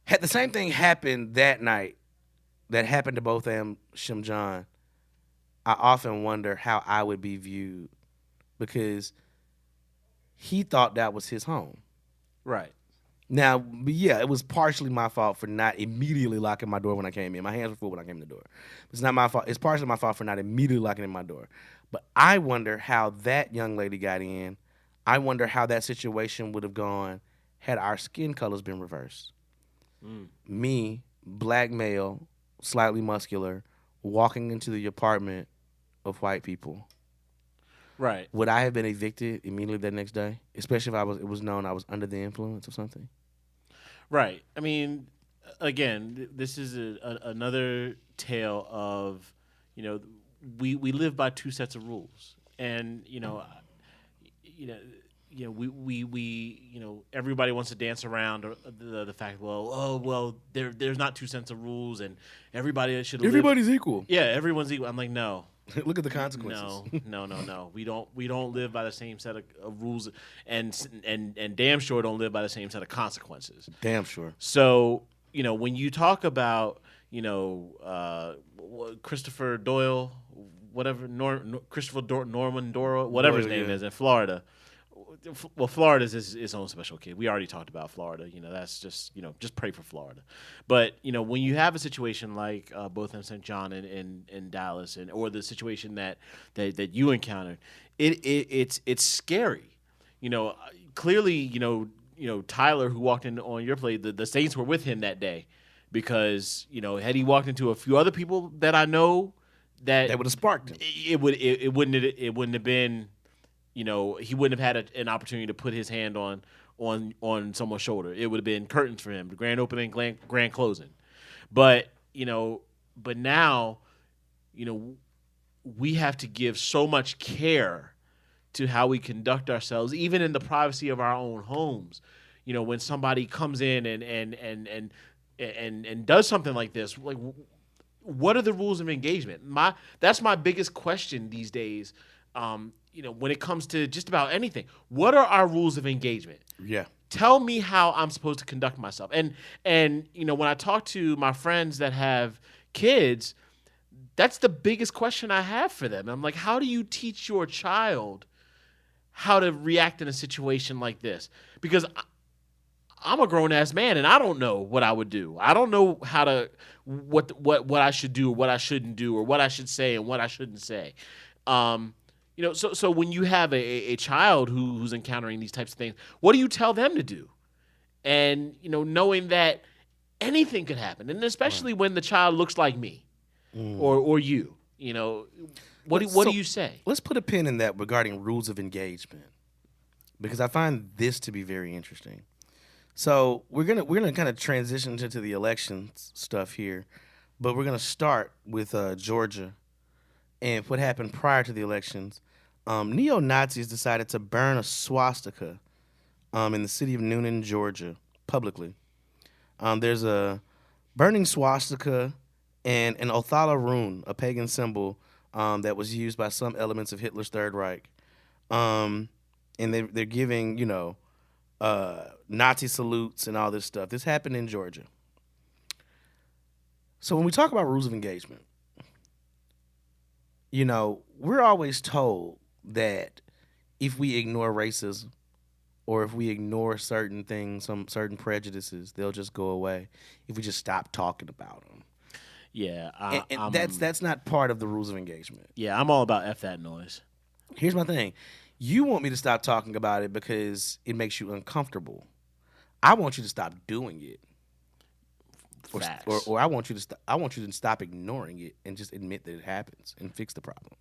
had the same thing happened that night that happened to both Shim John, I often wonder how I would be viewed, because he thought that was his home. Right. Now, yeah, it was partially my fault for not immediately locking my door when I came in. My hands were full when I came in the door. It's not my fault. It's partially my fault for not immediately locking in my door. But I wonder how that young lady got in. I wonder how that situation would have gone had our skin colors been reversed. Me, black male, slightly muscular, walking into the apartment of white people. Right. would I have been evicted immediately that next day? Especially if it was known I was under the influence of something. Right. I mean, again, this is another tale of, you know, we live by two sets of rules, and you know, everybody wants to dance around the fact, well, there's not two sets of rules, and everybody should live. Everybody's equal. Yeah, everyone's equal. I'm like, no. Look at the consequences. No. We don't live by the same set of rules, and damn sure don't live by the same set of consequences. Damn sure. So when you talk about Christopher Doyle, whatever Norman Doyle, whatever his name is in Florida. Well, Florida's its own special kid. We already talked about Florida. That's just pray for Florida. But when you have a situation like both in St. John and Dallas, or the situation that you encountered, it's scary. Clearly, Tyler, who walked in on your play, the Saints were with him that day, because had he walked into a few other people that I know, that would have sparked him. It wouldn't have been. He wouldn't have had an opportunity to put his hand on someone's shoulder. It would have been curtains for him, the grand opening, grand closing. But now, we have to give so much care to how we conduct ourselves, even in the privacy of our own homes. When somebody comes in and does something like this, like, what are the rules of engagement? That's my biggest question these days. When it comes to just about anything, what are our rules of engagement? Yeah. Tell me how I'm supposed to conduct myself. And when I talk to my friends that have kids, that's the biggest question I have for them. I'm like, how do you teach your child how to react in a situation like this? Because I'm a grown ass man and I don't know what I would do. I don't know what I should do, or what I shouldn't do, or what I should say and what I shouldn't say. So when you have a child who's encountering these types of things, what do you tell them to do? And, knowing that anything could happen, and especially when the child looks like me or you, what do you say? Let's put a pin in that regarding rules of engagement, because I find this to be very interesting. So we're gonna kind of transition into the elections stuff here, but we're gonna start with Georgia and what happened prior to the elections. Neo-Nazis decided to burn a swastika in the city of Noonan, Georgia, publicly. There's a burning swastika and an Othala rune, a pagan symbol that was used by some elements of Hitler's Third Reich. And they're giving, Nazi salutes and all this stuff. This happened in Georgia. So when we talk about rules of engagement, we're always told that if we ignore racism, or if we ignore certain things, some certain prejudices, they'll just go away if we just stop talking about them. Yeah, and that's not part of the rules of engagement. Yeah, I'm all about F that noise. Here's my thing. You want me to stop talking about it because it makes you uncomfortable. I want you to stop doing it. Or I want you to stop ignoring it and just admit that it happens and fix the problem.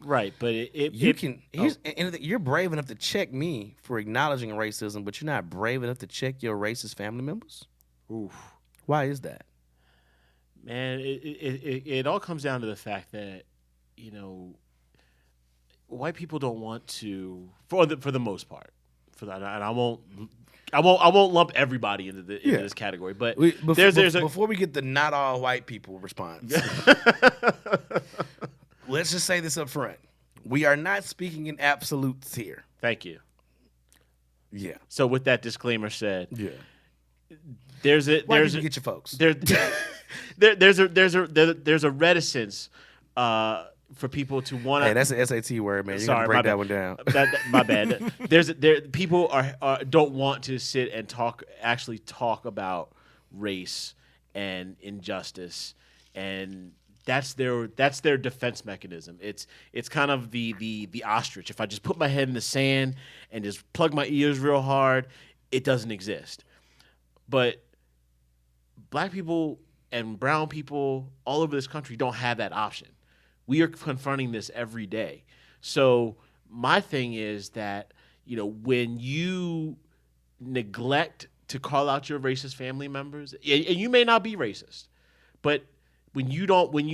Right, but you're brave enough to check me for acknowledging racism, but you're not brave enough to check your racist family members. Oof. Why is that? Man, it all comes down to the fact that white people don't want to, for the most part, and I won't lump everybody into this category, but before we get the not all white people response, let's just say this up front. We are not speaking in absolutes here. Thank you. Yeah. So with that disclaimer said, yeah, there's a get your folks. There's a reticence for people to want to. Hey, that's an SAT word, man. You got to break that one down. My bad. People don't want to sit and actually talk about race and injustice, and that's their defense mechanism. It's kind of the ostrich. If I just put my head in the sand and just plug my ears real hard, it doesn't exist. But black people and brown people all over this country don't have that option. We are confronting this every day. So My thing is that, when you neglect to call out your racist family members, and you may not be racist, but when you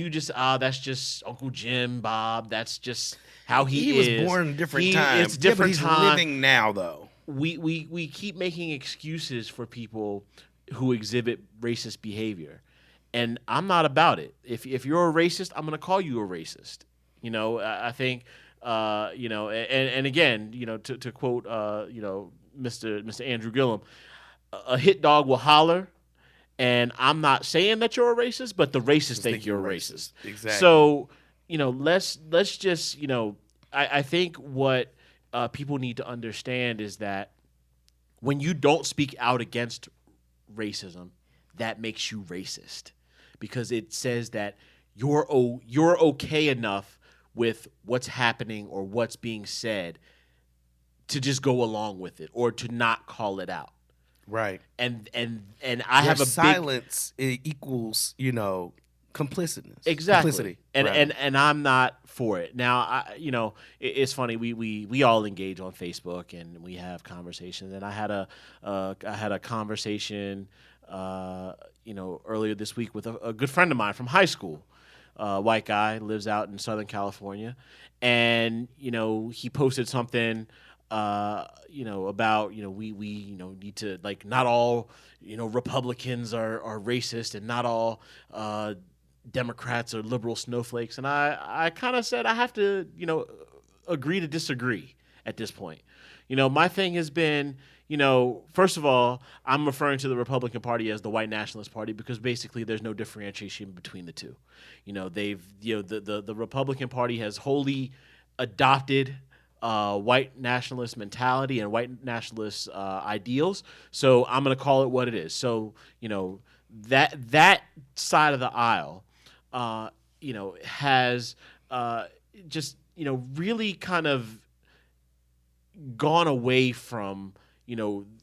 just that's just Uncle Jim, Bob, that's just how he was is. born in a different time. It's different but he's time. living now though. We keep making excuses for people who exhibit racist behavior, and I'm not about it. If you're a racist, I'm going to call you a racist. I think and again, to quote Mr. Andrew Gillum, a hit dog will holler. And I'm not saying that you're a racist, but the racists think you're a racist. Exactly. So, let's just, I think what people need to understand is that when you don't speak out against racism, that makes you racist, because it says that you're okay enough with what's happening or what's being said to just go along with it or to not call it out. Right. And I have a silence equals, complicity. Exactly. Complicity. And I'm not for it. Now, it's funny. We all engage on Facebook and we have conversations. And I had a conversation, earlier this week with a good friend of mine from high school. White guy, lives out in Southern California, and he posted something. About we need to, like, not all Republicans are racist and not all Democrats are liberal snowflakes, and I kind of said I have to agree to disagree at this point. My thing has been, first of all, I'm referring to the Republican Party as the white nationalist party because basically there's no differentiation between the two. The Republican Party has wholly adopted white nationalist mentality and white nationalist ideals. So I'm going to call it what it is. So, that side of the aisle, has just, really kind of gone away from,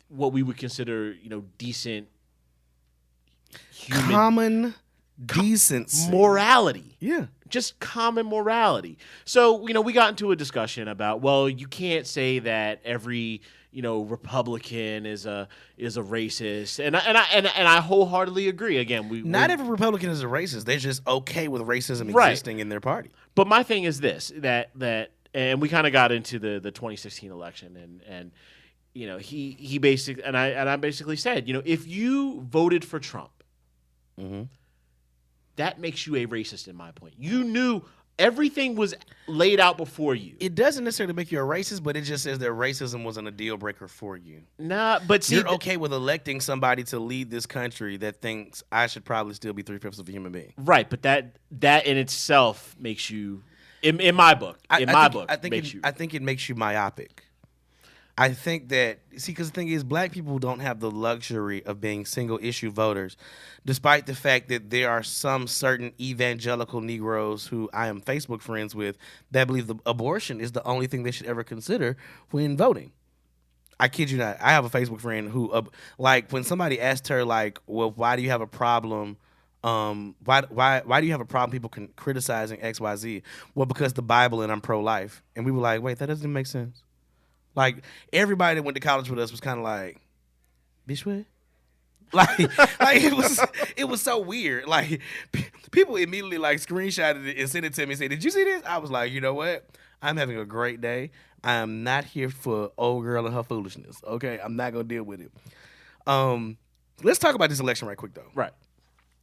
what we would consider, decent human common decency. Morality. Yeah. Just common morality. So, we got into a discussion about, well, you can't say that every, Republican is a racist. And I wholeheartedly agree. Again, not every Republican is a racist. They're just okay with racism Right. existing in their party. But my thing is this, that and we kind of got into the 2016 election and he basically, and I basically said, if you voted for Trump, Mm-hmm. that makes you a racist in my point. You knew everything was laid out before you. It doesn't necessarily make you a racist, but it just says that racism wasn't a deal breaker for you. Nah, but see, you're okay with electing somebody to lead this country that thinks I should probably still be 3/5 of a human being. Right, but that in itself makes you, in my book, I think it makes you myopic. I think that, because the thing is, black people don't have the luxury of being single issue voters, despite the fact that there are some certain evangelical Negroes who I am Facebook friends with that believe the abortion is the only thing they should ever consider when voting. I kid you not. I have a Facebook friend who, when somebody asked her, like, well, why do you have a problem? Why do you have a problem people criticizing XYZ? Well, because the Bible and I'm pro-life. And we were like, wait, that doesn't make sense. Like, everybody that went to college with us was kind of like, bitch, what? Like it was so weird. Like, people immediately screenshotted it and sent it to me and said, did you see this? I was like, you know what? I'm having a great day. I am not here for old girl and her foolishness. Okay, I'm not gonna deal with it. Let's talk about this election right quick though. Right.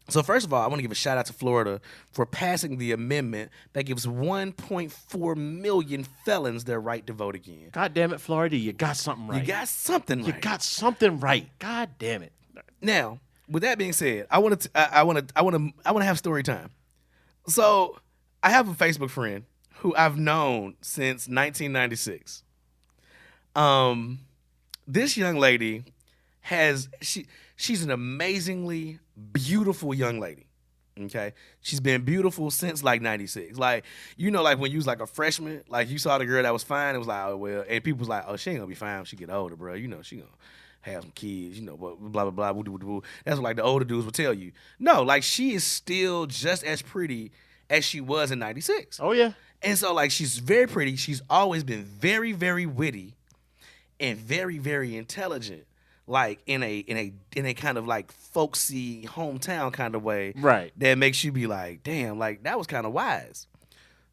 So first of all, I want to give a shout out to Florida for passing the amendment that gives 1.4 million felons their right to vote again. God damn it, Florida, you got something right. You got something right. You got something right. God damn it. Now, with that being said, I want to have story time. So, I have a Facebook friend who I've known since 1996. This young lady she's an amazingly beautiful young lady. Okay, she's been beautiful since 96. Like, when you was a freshman, you saw the girl that was fine. It was like, oh well, and people was like, oh, she ain't gonna be fine when she get older, bro. She gonna have some kids, blah blah blah. Woo, woo, woo. That's what the older dudes will tell you. No, she is still just as pretty as she was in 96. Oh yeah. And so like she's very pretty. She's always been very, very witty and very, very intelligent. Like in a kind of like folksy hometown kind of way. Right. That makes you be like, damn, like that was kind of wise.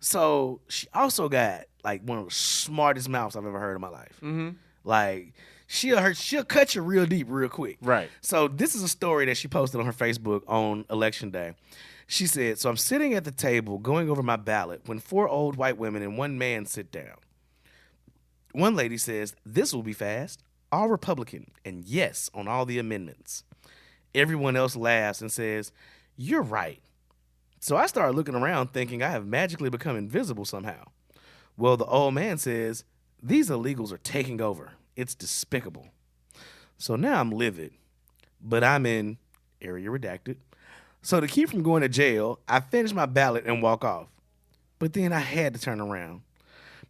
So she also got like one of the smartest mouths I've ever heard in my life. Mm-hmm. Like she'll cut you real deep real quick. Right. So this is a story that she posted on her Facebook on election day. She said, "So I'm sitting at the table going over my ballot when 4 old white women and 1 man sit down. One lady says, 'This will be fast. All Republican and yes on all the amendments.' Everyone else laughs and says, 'You're right.' So I started looking around thinking I have magically become invisible somehow. Well, the old man says, 'These illegals are taking over. It's despicable.' So now I'm livid, but I'm in area redacted. So to keep from going to jail, I finish my ballot and walk off. But then I had to turn around.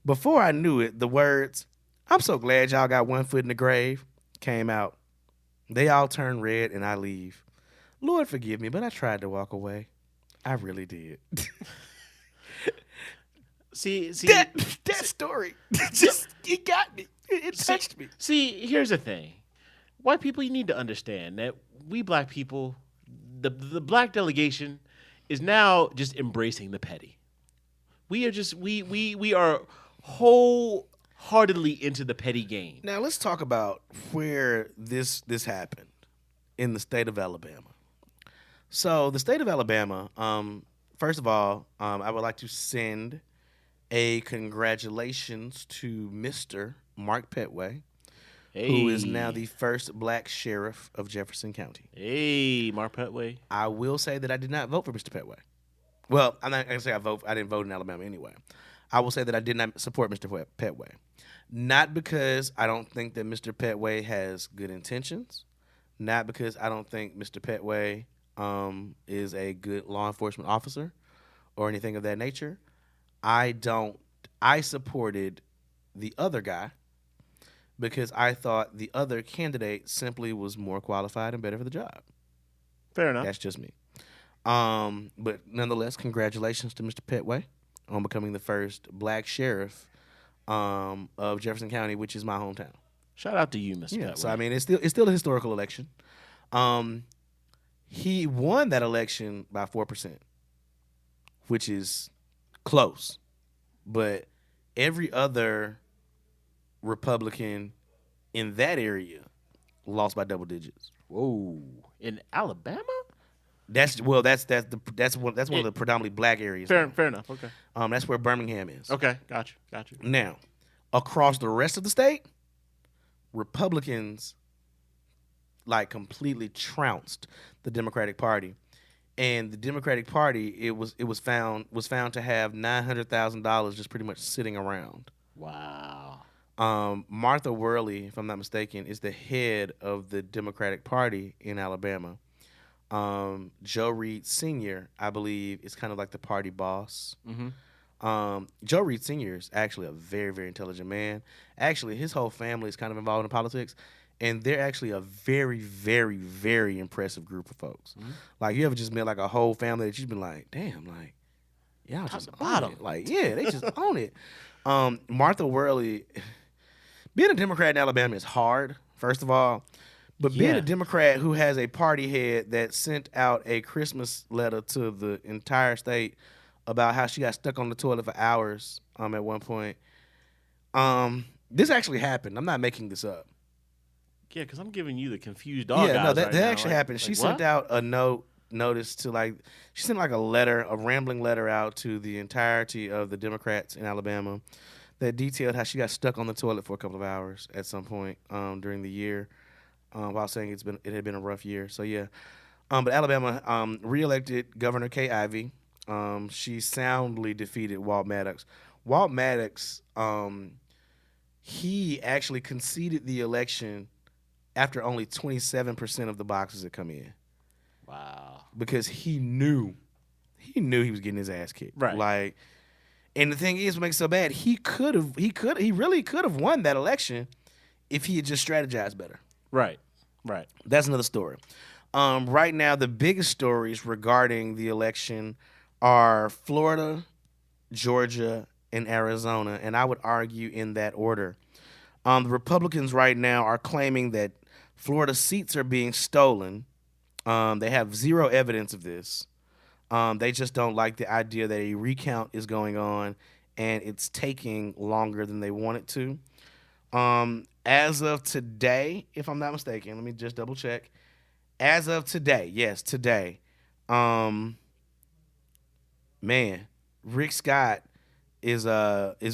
Before I knew it, the words, 'I'm so glad y'all got one foot in the grave,' came out. They all turn red and I leave. Lord forgive me, but I tried to walk away. I really did." See, that story, just, it got me. It touched me. See, here's the thing. White people, you need to understand that we black people, the black delegation is now just embracing the petty. We are just we are wholeheartedly into the petty game. Now let's talk about where this happened in the state of Alabama. So the state of Alabama, first of all, I would like to send a congratulations to Mr. Mark Petway, who is now the first black sheriff of Jefferson County. Hey, Mark Petway. I will say that I did not vote for Mr. Petway. Well, I'm not going to say I didn't vote in Alabama anyway. I will say that I did not support Mr. Petway. Not because I don't think that Mr. Petway has good intentions. Not because I don't think Mr. Petway is a good law enforcement officer or anything of that nature. I supported the other guy because I thought the other candidate simply was more qualified and better for the job. Fair enough. That's just me. But nonetheless, congratulations to Mr. Petway on becoming the first black sheriff of Jefferson County, which is my hometown. Shout out to you, Mr. Yeah, Petway. so I mean, it's still a historical election. He won that election by 4%, which is close. But every other Republican in that area lost by double digits. Whoa, in Alabama? That's one of the predominantly black areas. Fair enough. Okay. That's where Birmingham is. Okay, got you. Now, across the rest of the state, Republicans like completely trounced the Democratic Party, and the Democratic Party it was found to have $900,000 just pretty much sitting around. Wow. Martha Worley, if I'm not mistaken, is the head of the Democratic Party in Alabama. Joe Reed Sr., I believe, is kind of like the party boss. Mm-hmm. Joe Reed Sr. is actually a very, very intelligent man. Actually, his whole family is kind of involved in politics, and they're actually a very, very, very impressive group of folks. Mm-hmm. Like, you ever just met like a whole family that you've been like, damn, like, y'all just own it. Like, yeah, they just own it. Martha Worley, being a Democrat in Alabama is hard, first of all. But being a Democrat who has a party head that sent out a Christmas letter to the entire state about how she got stuck on the toilet for hours at one point. This actually happened. I'm not making this up. Yeah, because I'm giving you the confused dog. Yeah, no, that right actually happened. She sent out a notice to she sent like a rambling letter out to the entirety of the Democrats in Alabama that detailed how she got stuck on the toilet for a couple of hours at some point during the year. While saying it had been a rough year. So yeah. But Alabama reelected Governor Kay Ivey. She soundly defeated Walt Maddox. Walt Maddox, he actually conceded the election after only 27% of the boxes had come in. Wow. Because he knew he was getting his ass kicked. Right. And the thing is, what makes it so bad, he really could have won that election if he had just strategized better. Right. That's another story. Right now, the biggest stories regarding the election are Florida, Georgia, and Arizona, and I would argue in that order. The Republicans right now are claiming that Florida seats are being stolen. They have zero evidence of this. They just don't like the idea that a recount is going on and it's taking longer than they want it to. As of today, if I'm not mistaken, let me just double check. As of today, yes, today, um, man, Rick Scott is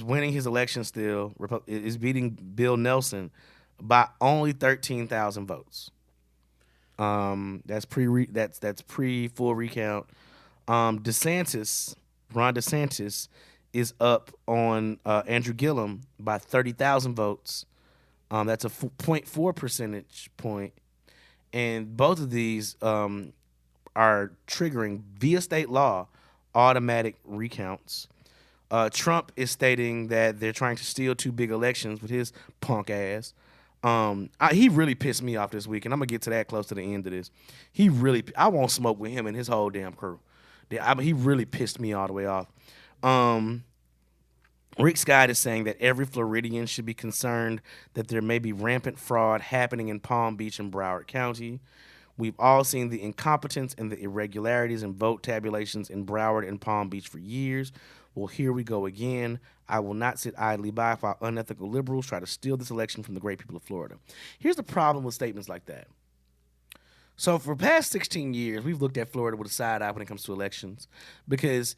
winning his election still. Is beating Bill Nelson by only 13,000 votes. That's pre full recount. Ron DeSantis, is up on Andrew Gillum by 30,000 votes. That's a 0.4 percentage point, and both of these are triggering via state law automatic recounts. Trump is stating that they're trying to steal two big elections with his punk ass. He really pissed me off this week, and I'm gonna get to that close to the end of this. I won't smoke with him and his whole damn crew. He really pissed me all the way off. Rick Scott is saying that every Floridian should be concerned that there may be rampant fraud happening in Palm Beach and Broward County. We've all seen the incompetence and the irregularities in vote tabulations in Broward and Palm Beach for years. Well, here we go again. I will not sit idly by while unethical liberals try to steal this election from the great people of Florida. Here's the problem with statements like that. So for the past 16 years, we've looked at Florida with a side eye when it comes to elections because,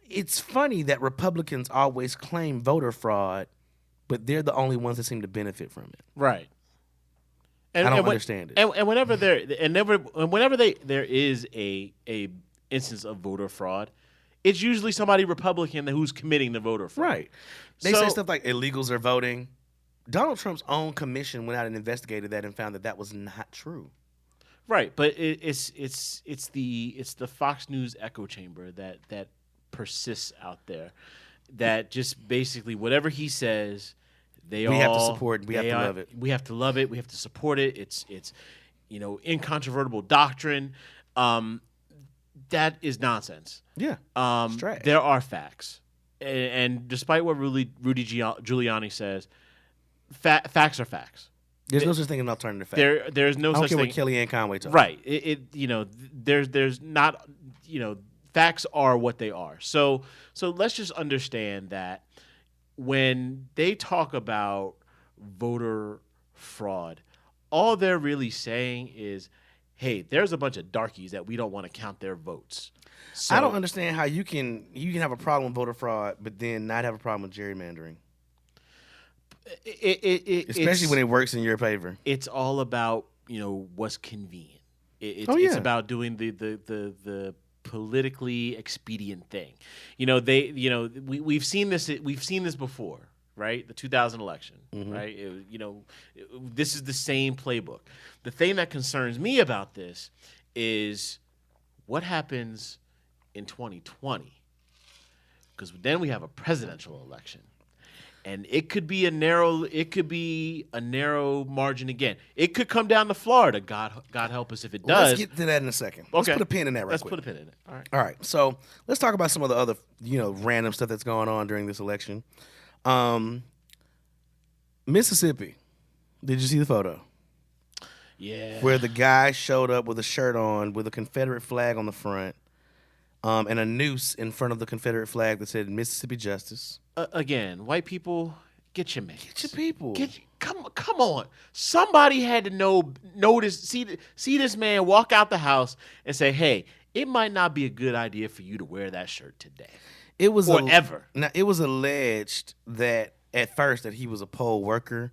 it's funny that Republicans always claim voter fraud, but they're the only ones that seem to benefit from it. Right. I don't understand it. And whenever there is a instance of voter fraud, it's usually somebody Republican who's committing the voter fraud. Right. They say stuff like illegals are voting. Donald Trump's own commission went out and investigated that and found that that was not true. Right, but it's the Fox News echo chamber that persists out there, that just basically whatever he says, we have to support. We have to love it. We have to love it. We have to support it. It's incontrovertible doctrine. That is nonsense. Yeah, it's trash. There are facts, and despite what Rudy Giuliani says, facts are facts. There's no such thing as an alternative fact. There's no such thing. I don't care what Kellyanne Conway talks. Right. There's not, facts are what they are. So let's just understand that when they talk about voter fraud, all they're really saying is, hey, there's a bunch of darkies that we don't want to count their votes. So, I don't understand how you can have a problem with voter fraud, but then not have a problem with gerrymandering. Especially when it works in your favor. It's all about what's convenient. It's about doing the politically expedient thing. We've seen this before, right? The 2000 election, right? This is the same playbook. The thing that concerns me about this is what happens in 2020, because then we have a presidential election. And it could be a narrow margin again. It could come down to Florida. God help us if it does. Let's get to that in a second. Okay. Let's put a pin in that right quick. Let's put a pin in it. All right. All right. So let's talk about some of the other, random stuff that's going on during this election. Mississippi. Did you see the photo? Yeah. Where the guy showed up with a shirt on with a Confederate flag on the front, and a noose in front of the Confederate flag that said Mississippi Justice. Again, white people, get your man. Get your people. Come on. Somebody had to notice, see this man walk out the house and say, hey, it might not be a good idea for you to wear that shirt today. It was ever. Now, it was alleged that at first that he was a poll worker.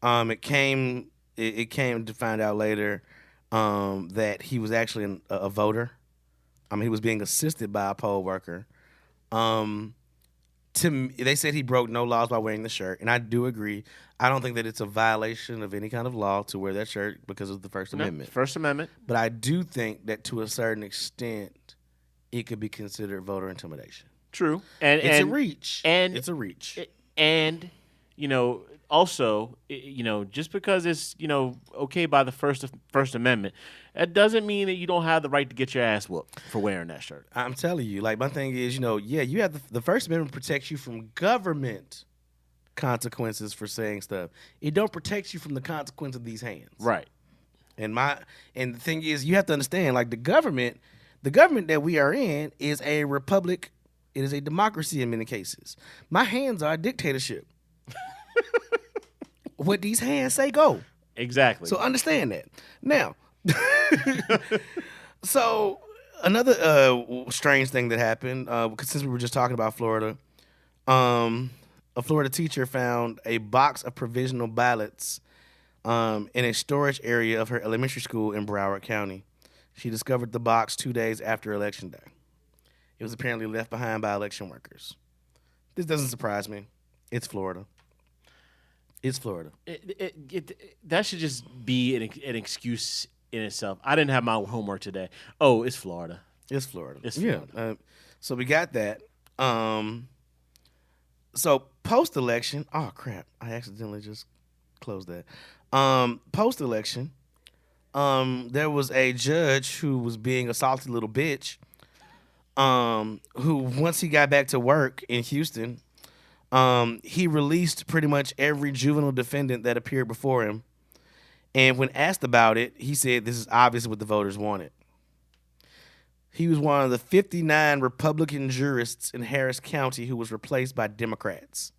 It came to find out later that he was actually a voter. He was being assisted by a poll worker. They said he broke no laws by wearing the shirt, and I do agree. I don't think that it's a violation of any kind of law to wear that shirt because of the First Amendment. First Amendment. But I do think that to a certain extent, it could be considered voter intimidation. True. It's a reach. And it's a reach. And Also, just because it's okay by the First Amendment, that doesn't mean that you don't have the right to get your ass whooped for wearing that shirt. I'm telling you, like my thing is, you have the First Amendment protects you from government consequences for saying stuff. It don't protect you from the consequence of these hands. Right. And the thing is, you have to understand, like the government that we are in is a republic. It is a democracy in many cases. My hands are a dictatorship. What these hands say, go. Exactly. So understand that. Now, so another strange thing that happened, because since we were just talking about Florida, a Florida teacher found a box of provisional ballots in a storage area of her elementary school in Broward County. She discovered the box 2 days after Election Day. It was apparently left behind by election workers. This doesn't surprise me. It's Florida. It's Florida. That should just be an excuse in itself. I didn't have my homework today. Oh, it's Florida. It's Florida. It's Florida. Yeah. So we got that. So post-election, oh crap, I accidentally just closed that. Post-election, there was a judge who was being a salty little bitch, who once he got back to work in Houston, he released pretty much every juvenile defendant that appeared before him. And when asked about it, he said this is obviously what the voters wanted. He was one of the 59 Republican jurists in Harris County who was replaced by Democrats.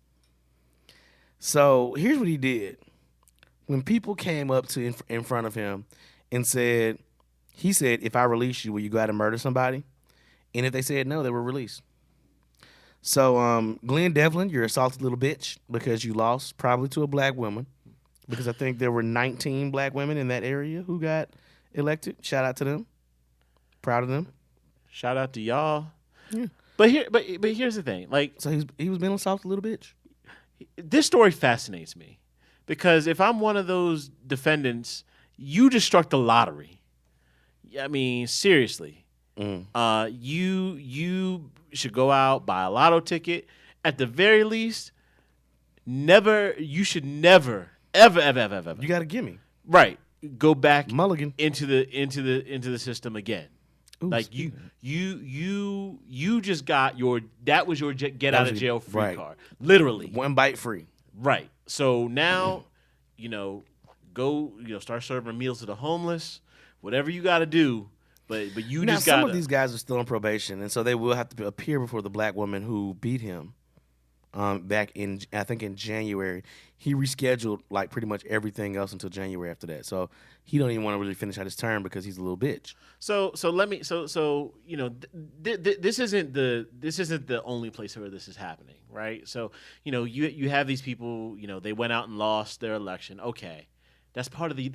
So here's what he did. When people came up to in front of him and said, he said, if I release you, will you go out and murder somebody? And if they said no, they were released. So Glenn Devlin, you're a salty little bitch because you lost probably to a black woman, because I think there were 19 black women in that area who got elected. Shout out to them. Proud of them. Shout out to y'all. Yeah. But here's the thing. Like, So he was being a salty little bitch. this story fascinates me because if I'm one of those defendants, you just struck the lottery. I mean, seriously. You should go out, buy a lotto ticket. At the very least, you should never, ever. You got a gimme. Right. Go back Mulligan. into the system again. Ooh, Like you just got that was your get out of jail free right. card. Literally. One bite free. Right. So now, go start serving meals to the homeless, whatever you got to do. But you Now, just got some of these guys are still on probation, and so they will have to appear before the black woman who beat him back in, I think, in January. He rescheduled like pretty much everything else until January after that. So he don't even want to really finish out his term because he's a little bitch. So this isn't the only place where this is happening, right? So you have these people, they went out and lost their election. Okay. That's part of the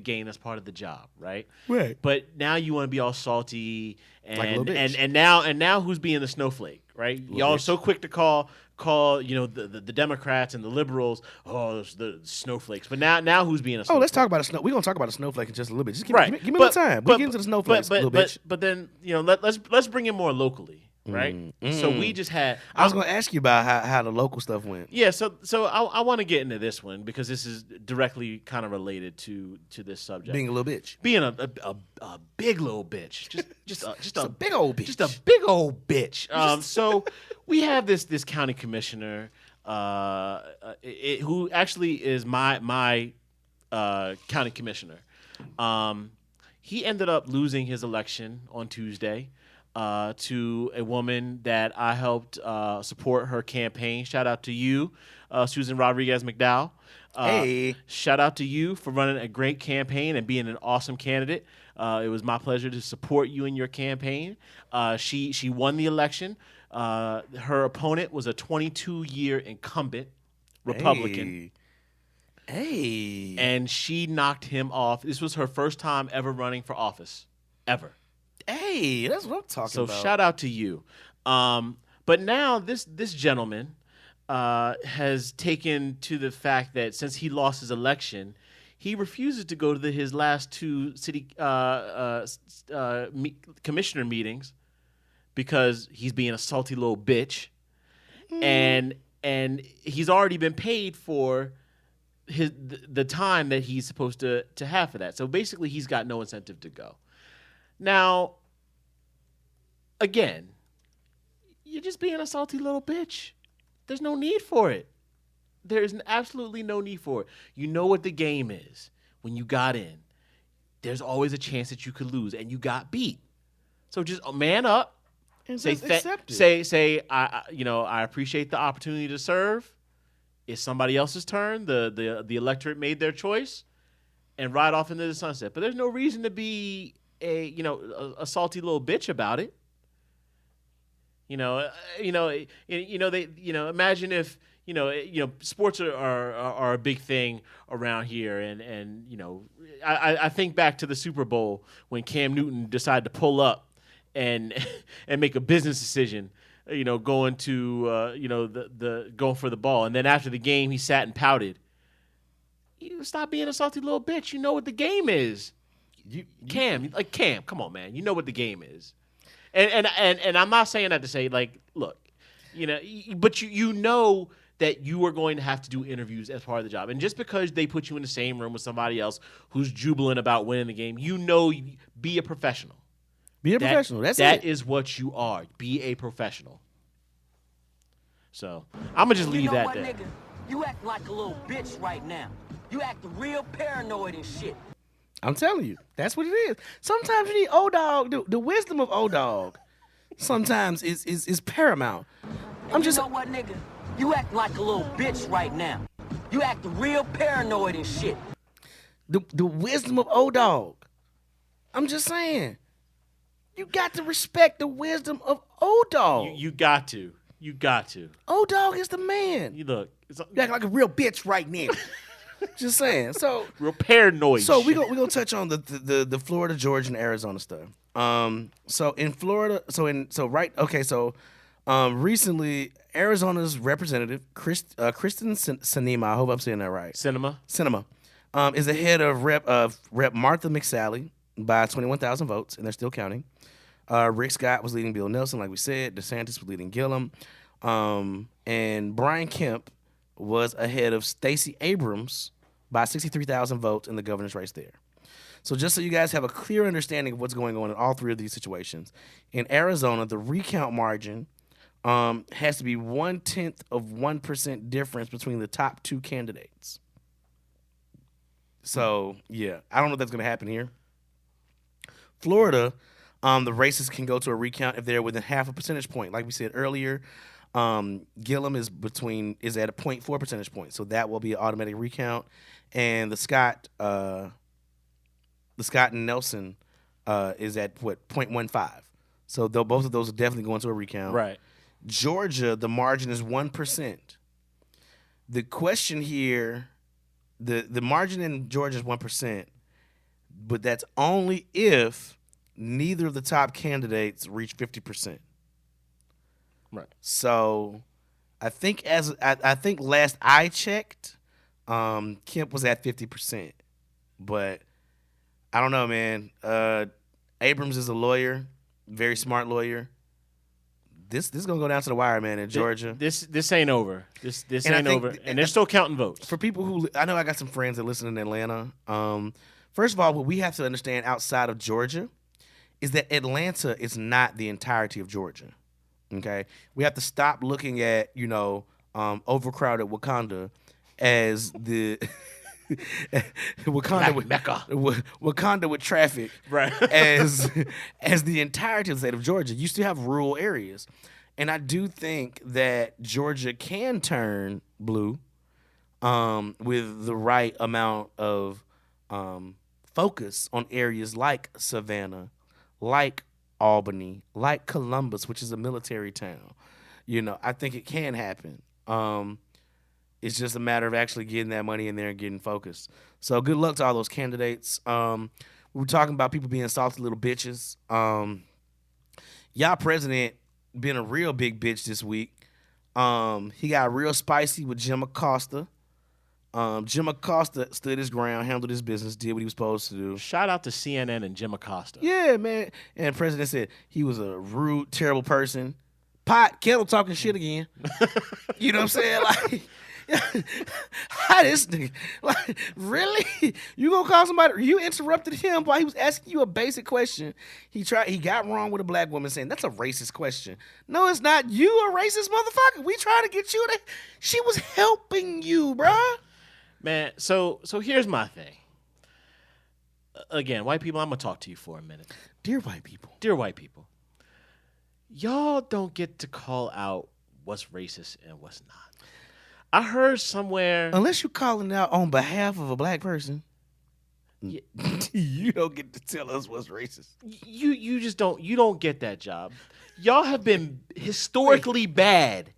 game. That's part of the job, right? Right. But now you want to be all salty and Like a little bitch. and now who's being the snowflake, right? Y'all are so quick to call the Democrats and the liberals the snowflakes. But now who's being a snowflake? Oh, let's talk about we're gonna talk about a snowflake in just a little bit. Just give Right. me a little time. We get into the snowflakes, little bitch. But then let's bring in more locally, right? So we just had. I was gonna ask you about how the local stuff went. Yeah, so I want to get into this one because this is directly kind of related to this subject. Being a little bitch. Being a big little bitch, just a big old bitch. just a big old bitch. So we have this county commissioner, who actually is my county commissioner. He ended up losing his election on Tuesday. To a woman that I helped support her campaign. Shout out to you, Susan Rodriguez McDowell. Hey. Shout out to you for running a great campaign and being an awesome candidate. It was my pleasure to support you in your campaign. She won the election. Her opponent was a 22-year incumbent Republican. Hey. And she knocked him off. This was her first time ever running for office. Ever. Hey, that's what I'm talking about. So shout out to you. But now this gentleman has taken to the fact that since he lost his election, he refuses to go to his last two city commissioner meetings because he's being a salty little bitch. And and he's already been paid for the time that he's supposed to have for that. So basically, he's got no incentive to go. Now, again, you're just being a salty little bitch. There's no need for it. There's absolutely no need for it. You know what the game is. When you got in, there's always a chance that you could lose, and you got beat. So just man up. And Say, just accept it. say, I appreciate the opportunity to serve. It's somebody else's turn. The electorate made their choice, and ride off into the sunset. But there's no reason to be a salty little bitch about it. Imagine if sports are a big thing around here, and I think back to the Super Bowl when Cam Newton decided to pull up and make a business decision, going to going for the ball, and then after the game he sat and pouted. You stop being a salty little bitch. You know what the game is. Cam, come on, man. You know what the game is. And I'm not saying that to say, like, look, but you know that you are going to have to do interviews as part of the job. And just because they put you in the same room with somebody else who's jubilant about winning the game, be a professional. Be a professional. That is what you are. Be a professional. So I'm gonna just leave that there. Nigga? You act like a little bitch right now. You act real paranoid and shit. I'm telling you, that's what it is. Sometimes you need old dog. The wisdom of old dog sometimes is paramount. You know what, nigga? You act like a little bitch right now. You act real paranoid and shit. The wisdom of old dog. I'm just saying. You got to respect the wisdom of old dog. You got to. You got to. Old dog is the man. You look. You act like a real bitch right now. Just saying. So real paranoid. So we're gonna touch on the Florida, Georgia, and Arizona stuff. So in Florida, recently Arizona's representative Kristen Sinema, I hope I'm saying that right. Sinema, is ahead of Rep Martha McSally by 21,000 votes, and they're still counting. Rick Scott was leading Bill Nelson, like we said. DeSantis was leading Gillum, and Brian Kemp was ahead of Stacey Abrams by 63,000 votes in the governor's race there. So just so you guys have a clear understanding of what's going on in all three of these situations, in Arizona, the recount margin has to be 0.1% difference between the top two candidates. So, yeah, I don't know if that's going to happen here. Florida, the races can go to a recount if they're within half a percentage point. Like we said earlier, Gillum is at a 0.4 percentage point, so that will be an automatic recount. And the Scott and Nelson is at 0.15. So both of those are definitely going to a recount. Right. Georgia, the margin is 1%. The question here, the margin in Georgia is 1%, but that's only if neither of the top candidates reach 50%. Right. So I think last I checked, Kemp was at 50%. But I don't know, man. Abrams is a lawyer, very smart lawyer. This is gonna go down to the wire, man, in Georgia. This ain't over. This ain't over. And they're still counting votes. For people who I know I got some friends that listen in Atlanta. First of all, what we have to understand outside of Georgia is that Atlanta is not the entirety of Georgia. Okay, we have to stop looking at overcrowded Wakanda as the Wakanda with traffic, right? as the entirety of the state of Georgia. You still have rural areas, and I do think that Georgia can turn blue with the right amount of focus on areas like Savannah, like Albany, like Columbus, which is a military town. I think it can happen. It's just a matter of actually getting that money in there and getting focused. So good luck to all those candidates. We were talking about people being salty little bitches. Y'all president been a real big bitch this week. He got real spicy with Jim Acosta. Jim Acosta stood his ground, handled his business, did what he was supposed to do. Shout out to CNN and Jim Acosta. Yeah, man. And the president said he was a rude, terrible person. pot, kettle talking shit again. You know what I'm saying? Like, how this nigga? Like, really? You gonna call somebody? You interrupted him while he was asking you a basic question. He got wrong with a black woman saying that's a racist question. No, it's not. You a racist motherfucker. We trying to get you to. She was helping you, bruh. Man, so here's my thing. Again, white people, I'm gonna talk to you for a minute. Dear white people. Dear white people, y'all don't get to call out what's racist and what's not. I heard somewhere, Unless you're calling out on behalf of a black person, you don't get to tell us what's racist. you just don't get that job. Y'all have been historically bad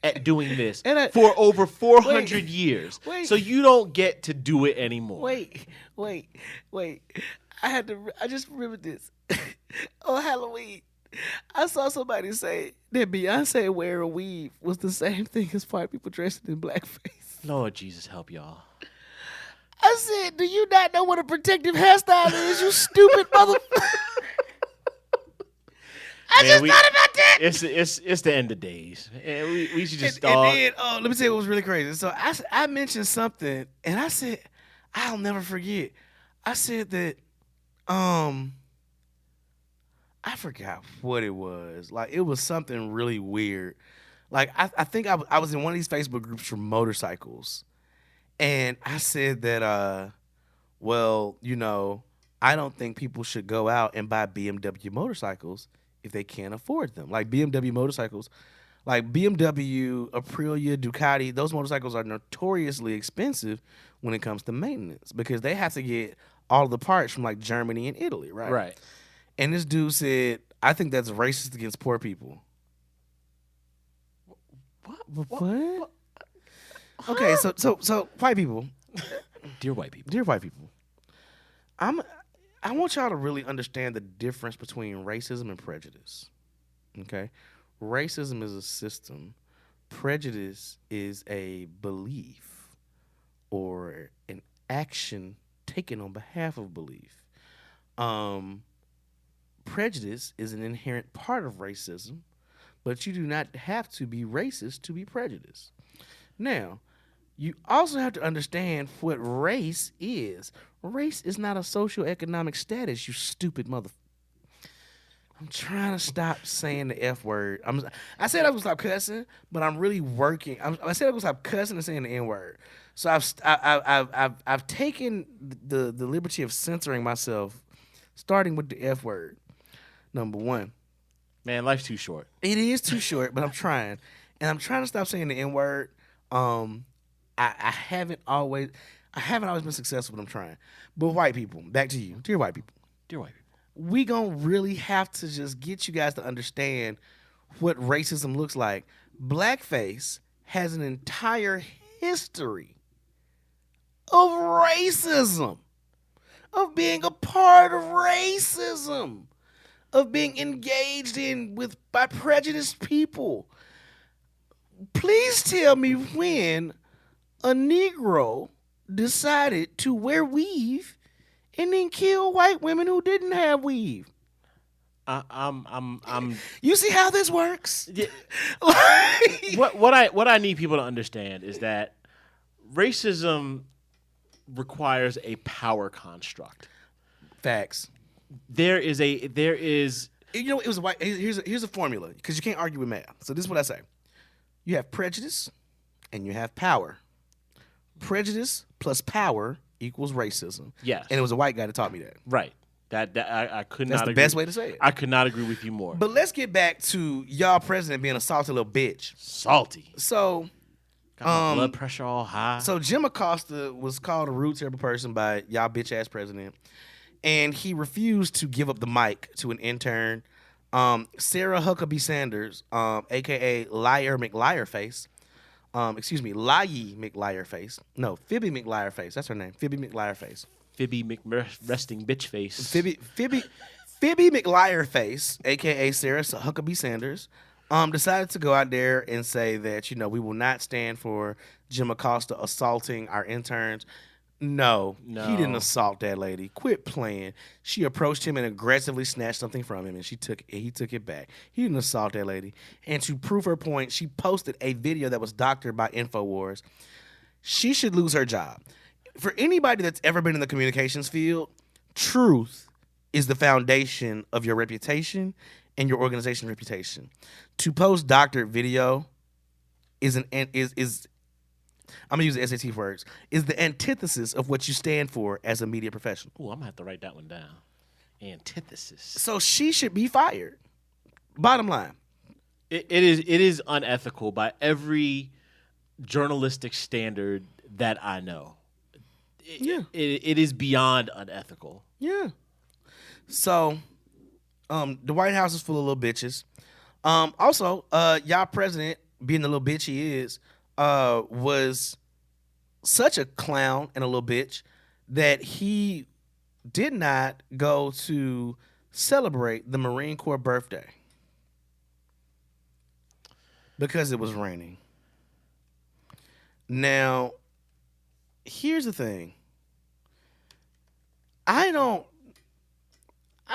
at doing this for over 400 years. So you don't get to do it anymore. Wait. I just remembered this. On Halloween, I saw somebody say that Beyonce wearing a weave was the same thing as white people dressing in blackface. Lord Jesus, help y'all. I said, do you not know what a protective hairstyle is, you stupid motherfucker? I just thought about that. It's the end of days. And we should just And then, let me tell you what was really crazy. So I mentioned something, and I said, I'll never forget. I said that, I forgot what it was. Like, it was something really weird. Like, I think I was in one of these Facebook groups for motorcycles, and I said that, well, you know, I don't think people should go out and buy BMW motorcycles if they can't afford them. Like BMW motorcycles, like BMW, Aprilia, Ducati, those motorcycles are notoriously expensive when it comes to maintenance because they have to get all of the parts from like Germany and Italy, right? Right. And this dude said, I think that's racist against poor people. What? Okay, so white people. Dear white people. Dear white people. I want y'all to really understand the difference between racism and prejudice. Okay? Racism is a system. Prejudice is a belief or an action taken on behalf of belief. Prejudice is an inherent part of racism, but you do not have to be racist to be prejudiced. Now, you also have to understand what race is. Race is not a socioeconomic status, you stupid mother. I'm trying to stop saying the F word. I said I was gonna stop cussing, but I'm really working. I said I was gonna stop cussing and saying the N word. So I've taken the liberty of censoring myself, starting with the F word. Number one. Man, life's too short. It is too short, but I'm trying. And I'm trying to stop saying the N-word. I haven't always been successful, but I'm trying. But white people, back to you. Dear white people. Dear white people. We gonna really have to just get you guys to understand what racism looks like. Blackface has an entire history of racism, of being a part of racism, of being engaged in by prejudiced people. Please tell me when a Negro decided to wear weave and then kill white women who didn't have weave. You see how this works? Yeah. What I need people to understand is that racism requires a power construct. Facts. There is You know, it was a white. Here's a formula because you can't argue with math. So this is what I say: you have prejudice, and you have power. Prejudice plus power equals racism. Yes, and it was a white guy that taught me that. Right. That I could That's not. the agree. best way to say it. I could not agree with you more. But let's get back to y'all president being a salty little bitch. Salty. So, got my blood pressure all high. So Jim Acosta was called a rude, terrible person by y'all bitch ass president, and he refused to give up the mic to an intern, Sarah Huckabee Sanders, aka Liar McLiarface. Lie McLiarface. No, Phoebe McLiarface. That's her name. Phoebe McLiarface. Phoebe McResting bitch face. Phoebe McLiarface, aka Sarah Huckabee Sanders, decided to go out there and say that we will not stand for Jim Acosta assaulting our interns. No, he didn't No. assault that lady. Quit playing. She approached him and aggressively snatched something from him, and he took it back. He didn't assault that lady. And to prove her point, she posted a video that was doctored by Infowars. She should lose her job. For anybody that's ever been in the communications field, truth is the foundation of your reputation and your organization's reputation. To post doctored video is I'm gonna use the SAT words, is the antithesis of what you stand for as a media professional. Oh, I'm gonna have to write that one down. Antithesis. So she should be fired. Bottom line. It is unethical by every journalistic standard that I know. It is beyond unethical. Yeah. So, the White House is full of little bitches. Also, y'all president, being the little bitch he is, was such a clown and a little bitch that he did not go to celebrate the Marine Corps birthday because it was raining. Now, here's the thing. I'm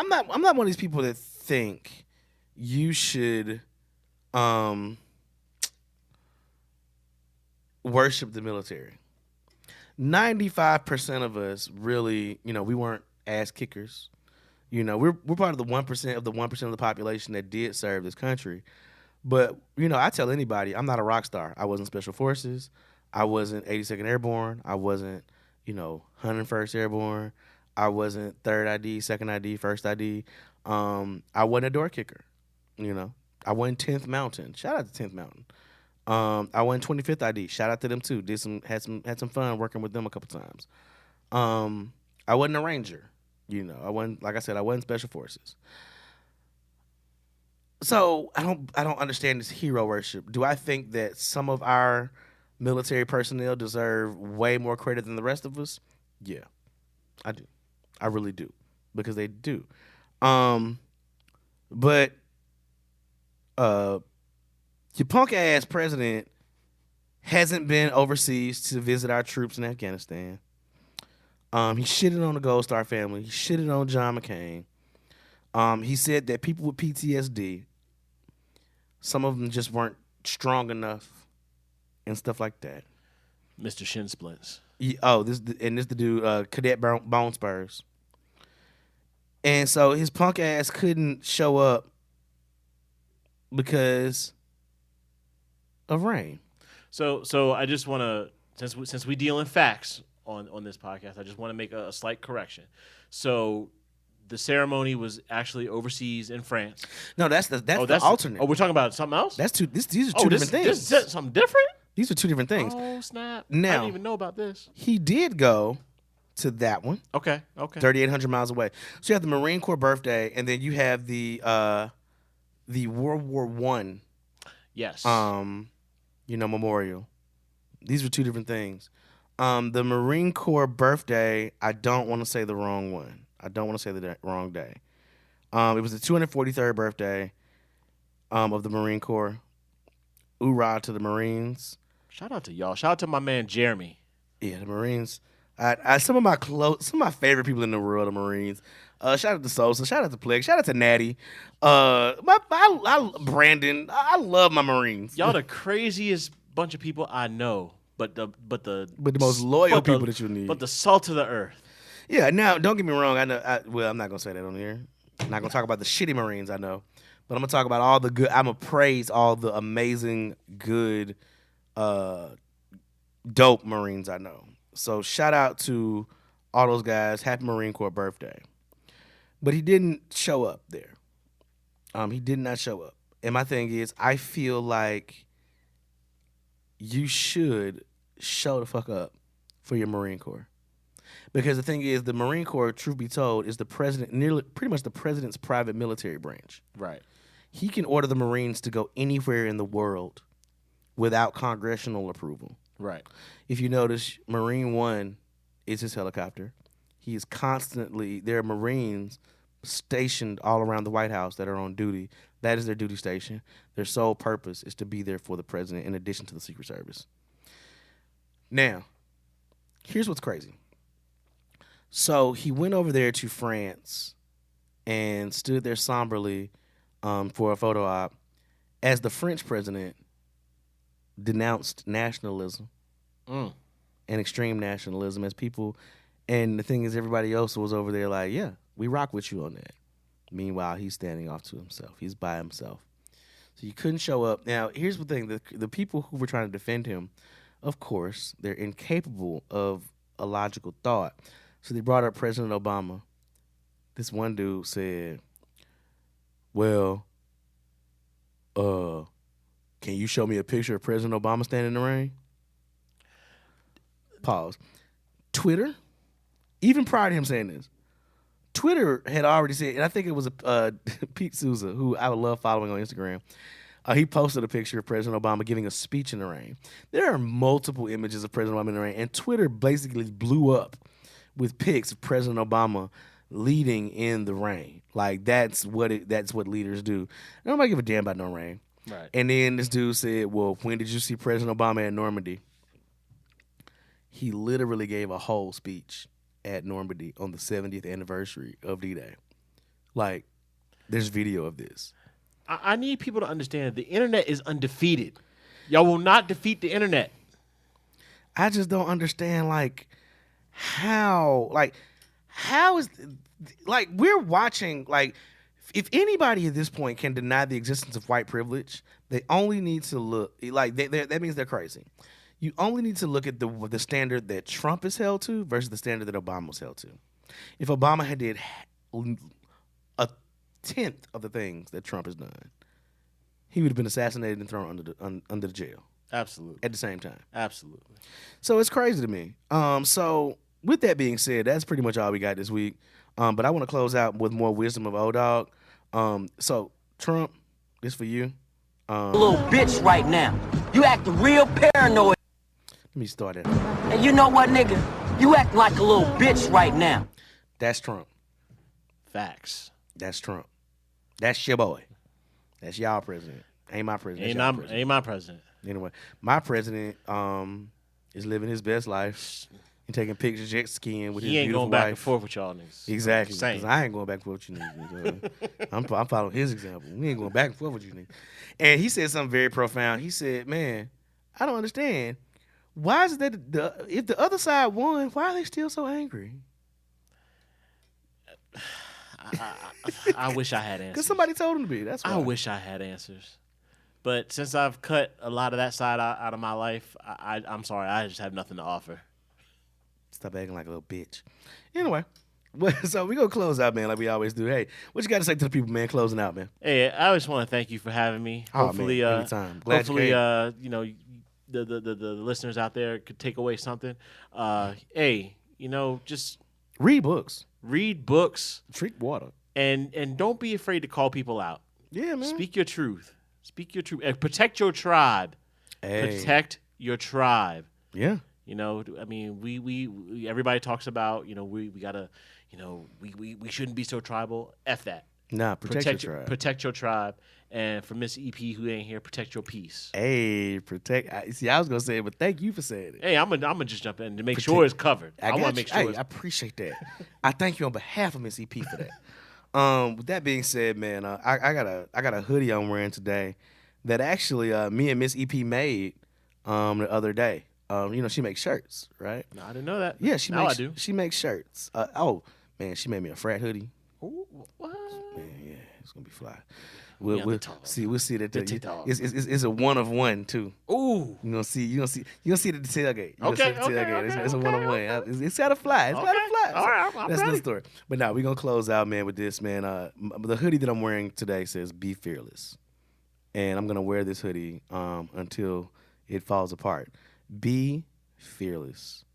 not one of these people that think you should worship the military. 95% of us really, we weren't ass kickers. We're part of the 1% of the 1% of the population that did serve this country. But, I tell anybody, I'm not a rock star. I wasn't Special Forces. I wasn't 82nd Airborne. I wasn't, 101st Airborne. I wasn't 3rd ID, 2nd ID, 1st ID. I wasn't a door kicker. I wasn't 10th Mountain. Shout out to 10th Mountain. I won 25th ID. Shout out to them too. Had some fun working with them a couple times. I wasn't a ranger. I wasn't, like I said, I wasn't Special Forces. So I don't understand this hero worship. Do I think that some of our military personnel deserve way more credit than the rest of us? Yeah, I do. I really do, because they do. But your punk ass president hasn't been overseas to visit our troops in Afghanistan. He shitted on the Gold Star family. He shitted on John McCain. He said that people with PTSD, some of them just weren't strong enough and stuff like that. Mr. Shin Splints. This the dude, Cadet Bone Spurs. And so his punk ass couldn't show up because of rain. So I just want to, since we deal in facts on this podcast, I just want to make a slight correction. So the ceremony was actually overseas in France. No, that's the alternate. Oh, we're talking about something else? These are two different things. This is something different? These are two different things. Oh, snap. Now, I didn't even know about this. He did go to that one. Okay. 3,800 miles away. So you have the Marine Corps birthday, and then you have the World War I. Yes. Memorial. These were two different things. The Marine Corps birthday, I don't want to say the wrong one. I don't want to say the wrong day. It was the 243rd birthday of the Marine Corps. Hoorah to the Marines. Shout out to y'all. Shout out to my man Jeremy. Yeah, the Marines. Some of my favorite people in the world are Marines. Shout out to Sosa. Shout out to Plague. Shout out to Natty. Brandon. I love my Marines. Y'all the craziest bunch of people I know, but the most loyal people that you need. But the salt of the earth. Yeah. Now, don't get me wrong. I know. I'm not gonna say that on here. I'm not gonna talk about the shitty Marines I know, but I'm gonna talk about all the good. I'm gonna praise all the amazing, good, dope Marines I know. So shout out to all those guys. Happy Marine Corps birthday. But he didn't show up there. He did not show up. And my thing is, I feel like you should show the fuck up for your Marine Corps. Because the thing is, the Marine Corps, truth be told, is pretty much the president's private military branch. Right. He can order the Marines to go anywhere in the world without congressional approval. Right. If you notice, Marine One is his helicopter. He is there are Marines stationed all around the White House that are on duty. That is their duty station. Their sole purpose is to be there for the president in addition to the Secret Service. Now, here's what's crazy. So he went over there to France and stood there somberly for a photo op as the French president denounced nationalism Mm. and extreme nationalism as people. And the thing is, everybody else was over there like, yeah, we rock with you on that. Meanwhile, he's standing off to himself. He's by himself. So you couldn't show up. Now, here's the thing. The people who were trying to defend him, of course, they're incapable of a logical thought. So they brought up President Obama. This one dude said, well, can you show me a picture of President Obama standing in the rain? Pause. Twitter, even prior to him saying this, Twitter had already said, and I think it was Pete Souza, who I would love following on Instagram. He posted a picture of President Obama giving a speech in the rain. There are multiple images of President Obama in the rain, and Twitter basically blew up with pics of President Obama leading in the rain. Like that's what leaders do. Nobody give a damn about no rain. Right. And then this dude said, "Well, when did you see President Obama at Normandy?" He literally gave a whole speech at Normandy on the 70th anniversary of D-Day. Like, there's video of this. I need people to understand the internet is undefeated. Y'all will not defeat the internet. I just don't understand, like, how is, like, we're watching, like, if anybody at this point can deny the existence of white privilege, they only need to look, like, that means they're crazy. You only need to look at the standard that Trump is held to versus the standard that Obama was held to. If Obama had did a tenth of the things that Trump has done, he would have been assassinated and thrown under the jail. Absolutely. At the same time. Absolutely. So it's crazy to me. So with that being said, that's pretty much all we got this week. But I want to close out with more wisdom of O-Dog. So Trump, this for you. Little bitch right now. You acting real paranoid. Let me start it. And you know what, nigga? You acting like a little bitch right now. That's Trump. Facts. That's Trump. That's your boy. That's y'all president. Ain't my president. Ain't my president. Anyway, my president is living his best life and taking pictures jet skiing with his He ain't beautiful going back wife. and forth with y'all niggas. Exactly. Same. Because I ain't going back and forth with you niggas. I'm following his example. We ain't going back and forth with you niggas. And he said something very profound. He said, man, I don't understand. Why is it that if the other side won, why are they still so angry? I wish I had answers. Because somebody told him to be. That's why. I wish I had answers. But since I've cut a lot of that side out of my life, I'm sorry. I just have nothing to offer. Stop acting like a little bitch. Anyway, so we gonna close out, man, like we always do. Hey, what you got to say to the people, man? Closing out, man. Hey, I just want to thank you for having me. Oh, Hopefully, man, anytime. Glad you came. you know, the listeners out there could take away something. Hey, just Read books. read books Drink water. and don't be afraid to call people out. Yeah, man. Speak your truth. Speak your truth. And protect your tribe. Hey. Protect your tribe. Yeah. I mean, we everybody talks about, we gotta, we shouldn't be so tribal. F that. Nah, protect your tribe. Protect your tribe. And for Miss EP who ain't here, protect your peace. Hey, protect. See, I was gonna say it, but thank you for saying it. Hey, I'm gonna just jump in to make sure it's covered. I want to make sure. Hey, I appreciate that. I thank you on behalf of Miss EP for that. With that being said, man, I got a hoodie I'm wearing today that actually me and Miss EP made the other day. She makes shirts, right? No, I didn't know that. Yeah, I do. She makes shirts. Oh man, she made me a frat hoodie. Ooh, what? Man, yeah, it's gonna be fly. on We'll the top. see. We'll see that. TikTok. It's a one of one too. Ooh. You gonna see the tailgate. Okay. It's a one of one. It's gotta fly. It's gotta fly. All right, I'm That's ready. the story. But now we're gonna close out, man, with this, man. The hoodie that I'm wearing today says "Be fearless," and I'm gonna wear this hoodie until it falls apart. Be fearless.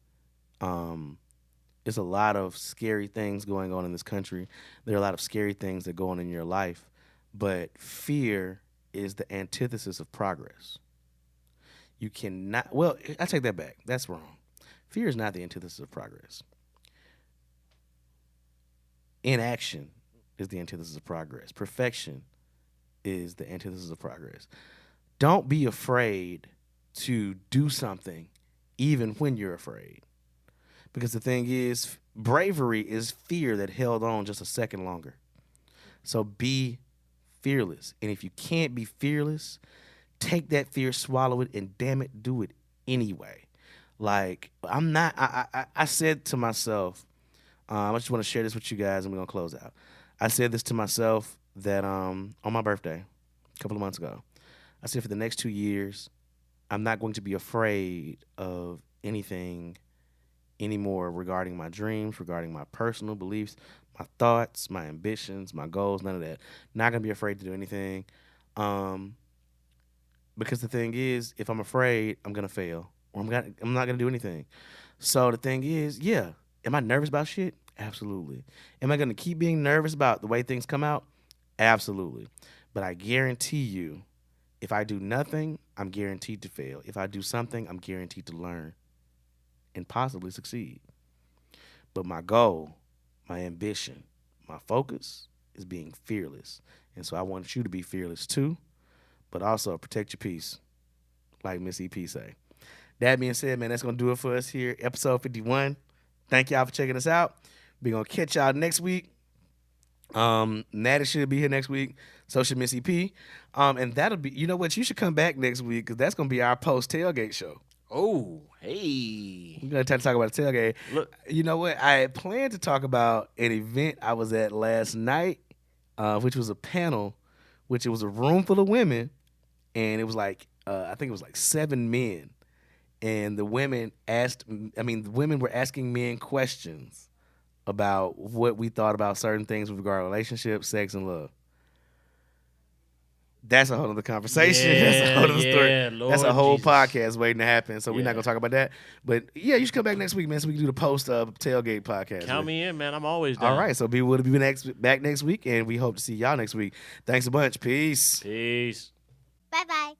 There's a lot of scary things going on in this country. There are a lot of scary things that go on in your life, but fear is the antithesis of progress. You cannot, well, I take that back. That's wrong. Fear is not the antithesis of progress. Inaction is the antithesis of progress. Perfection is the antithesis of progress. Don't be afraid to do something even when you're afraid. Because the thing is, bravery is fear that held on just a second longer. So be fearless. And if you can't be fearless, take that fear, swallow it, and damn it, do it anyway. Like, I'm not, I said to myself, I just want to share this with you guys and we're going to close out. I said this to myself that on my birthday, a couple of months ago. I said for the next 2 years, I'm not going to be afraid of anything anymore regarding my dreams, regarding my personal beliefs, my thoughts, my ambitions, my goals, none of that. Not going to be afraid to do anything. Because the thing is, if I'm afraid, I'm going to fail. Or I'm not going to do anything. So the thing is, yeah, am I nervous about shit? Absolutely. Am I going to keep being nervous about the way things come out? Absolutely. But I guarantee you, if I do nothing, I'm guaranteed to fail. If I do something, I'm guaranteed to learn and possibly succeed. But my goal, my ambition, my focus is being fearless. And so I want you to be fearless too, but also protect your peace, like Miss EP say. That being said, man, that's going to do it for us here, episode 51. Thank y'all for checking us out. We're going to catch y'all next week. Natty should be here next week. So should Miss EP. And that'll be, you know what? You should come back next week because that's going to be our post tailgate show. Oh, hey. We're going to talk about a tailgate. Look. You know what? I had planned to talk about an event I was at last night, which was a panel, which it was a room full of women. And it was like, I think it was like 7 men. And the women were asking men questions about what we thought about certain things with regard to relationships, sex, and love. That's a whole other conversation. Yeah, that's a whole other story. Lord That's a whole Jesus. podcast waiting to happen. So we're not Yeah. going to talk about that. But yeah, you should come back next week, man, so we can do the post tailgate podcast. Count me in, man. I'm always down. All right. So we'll be back next week, and we hope to see y'all next week. Thanks a bunch. Peace. Peace. Bye-bye.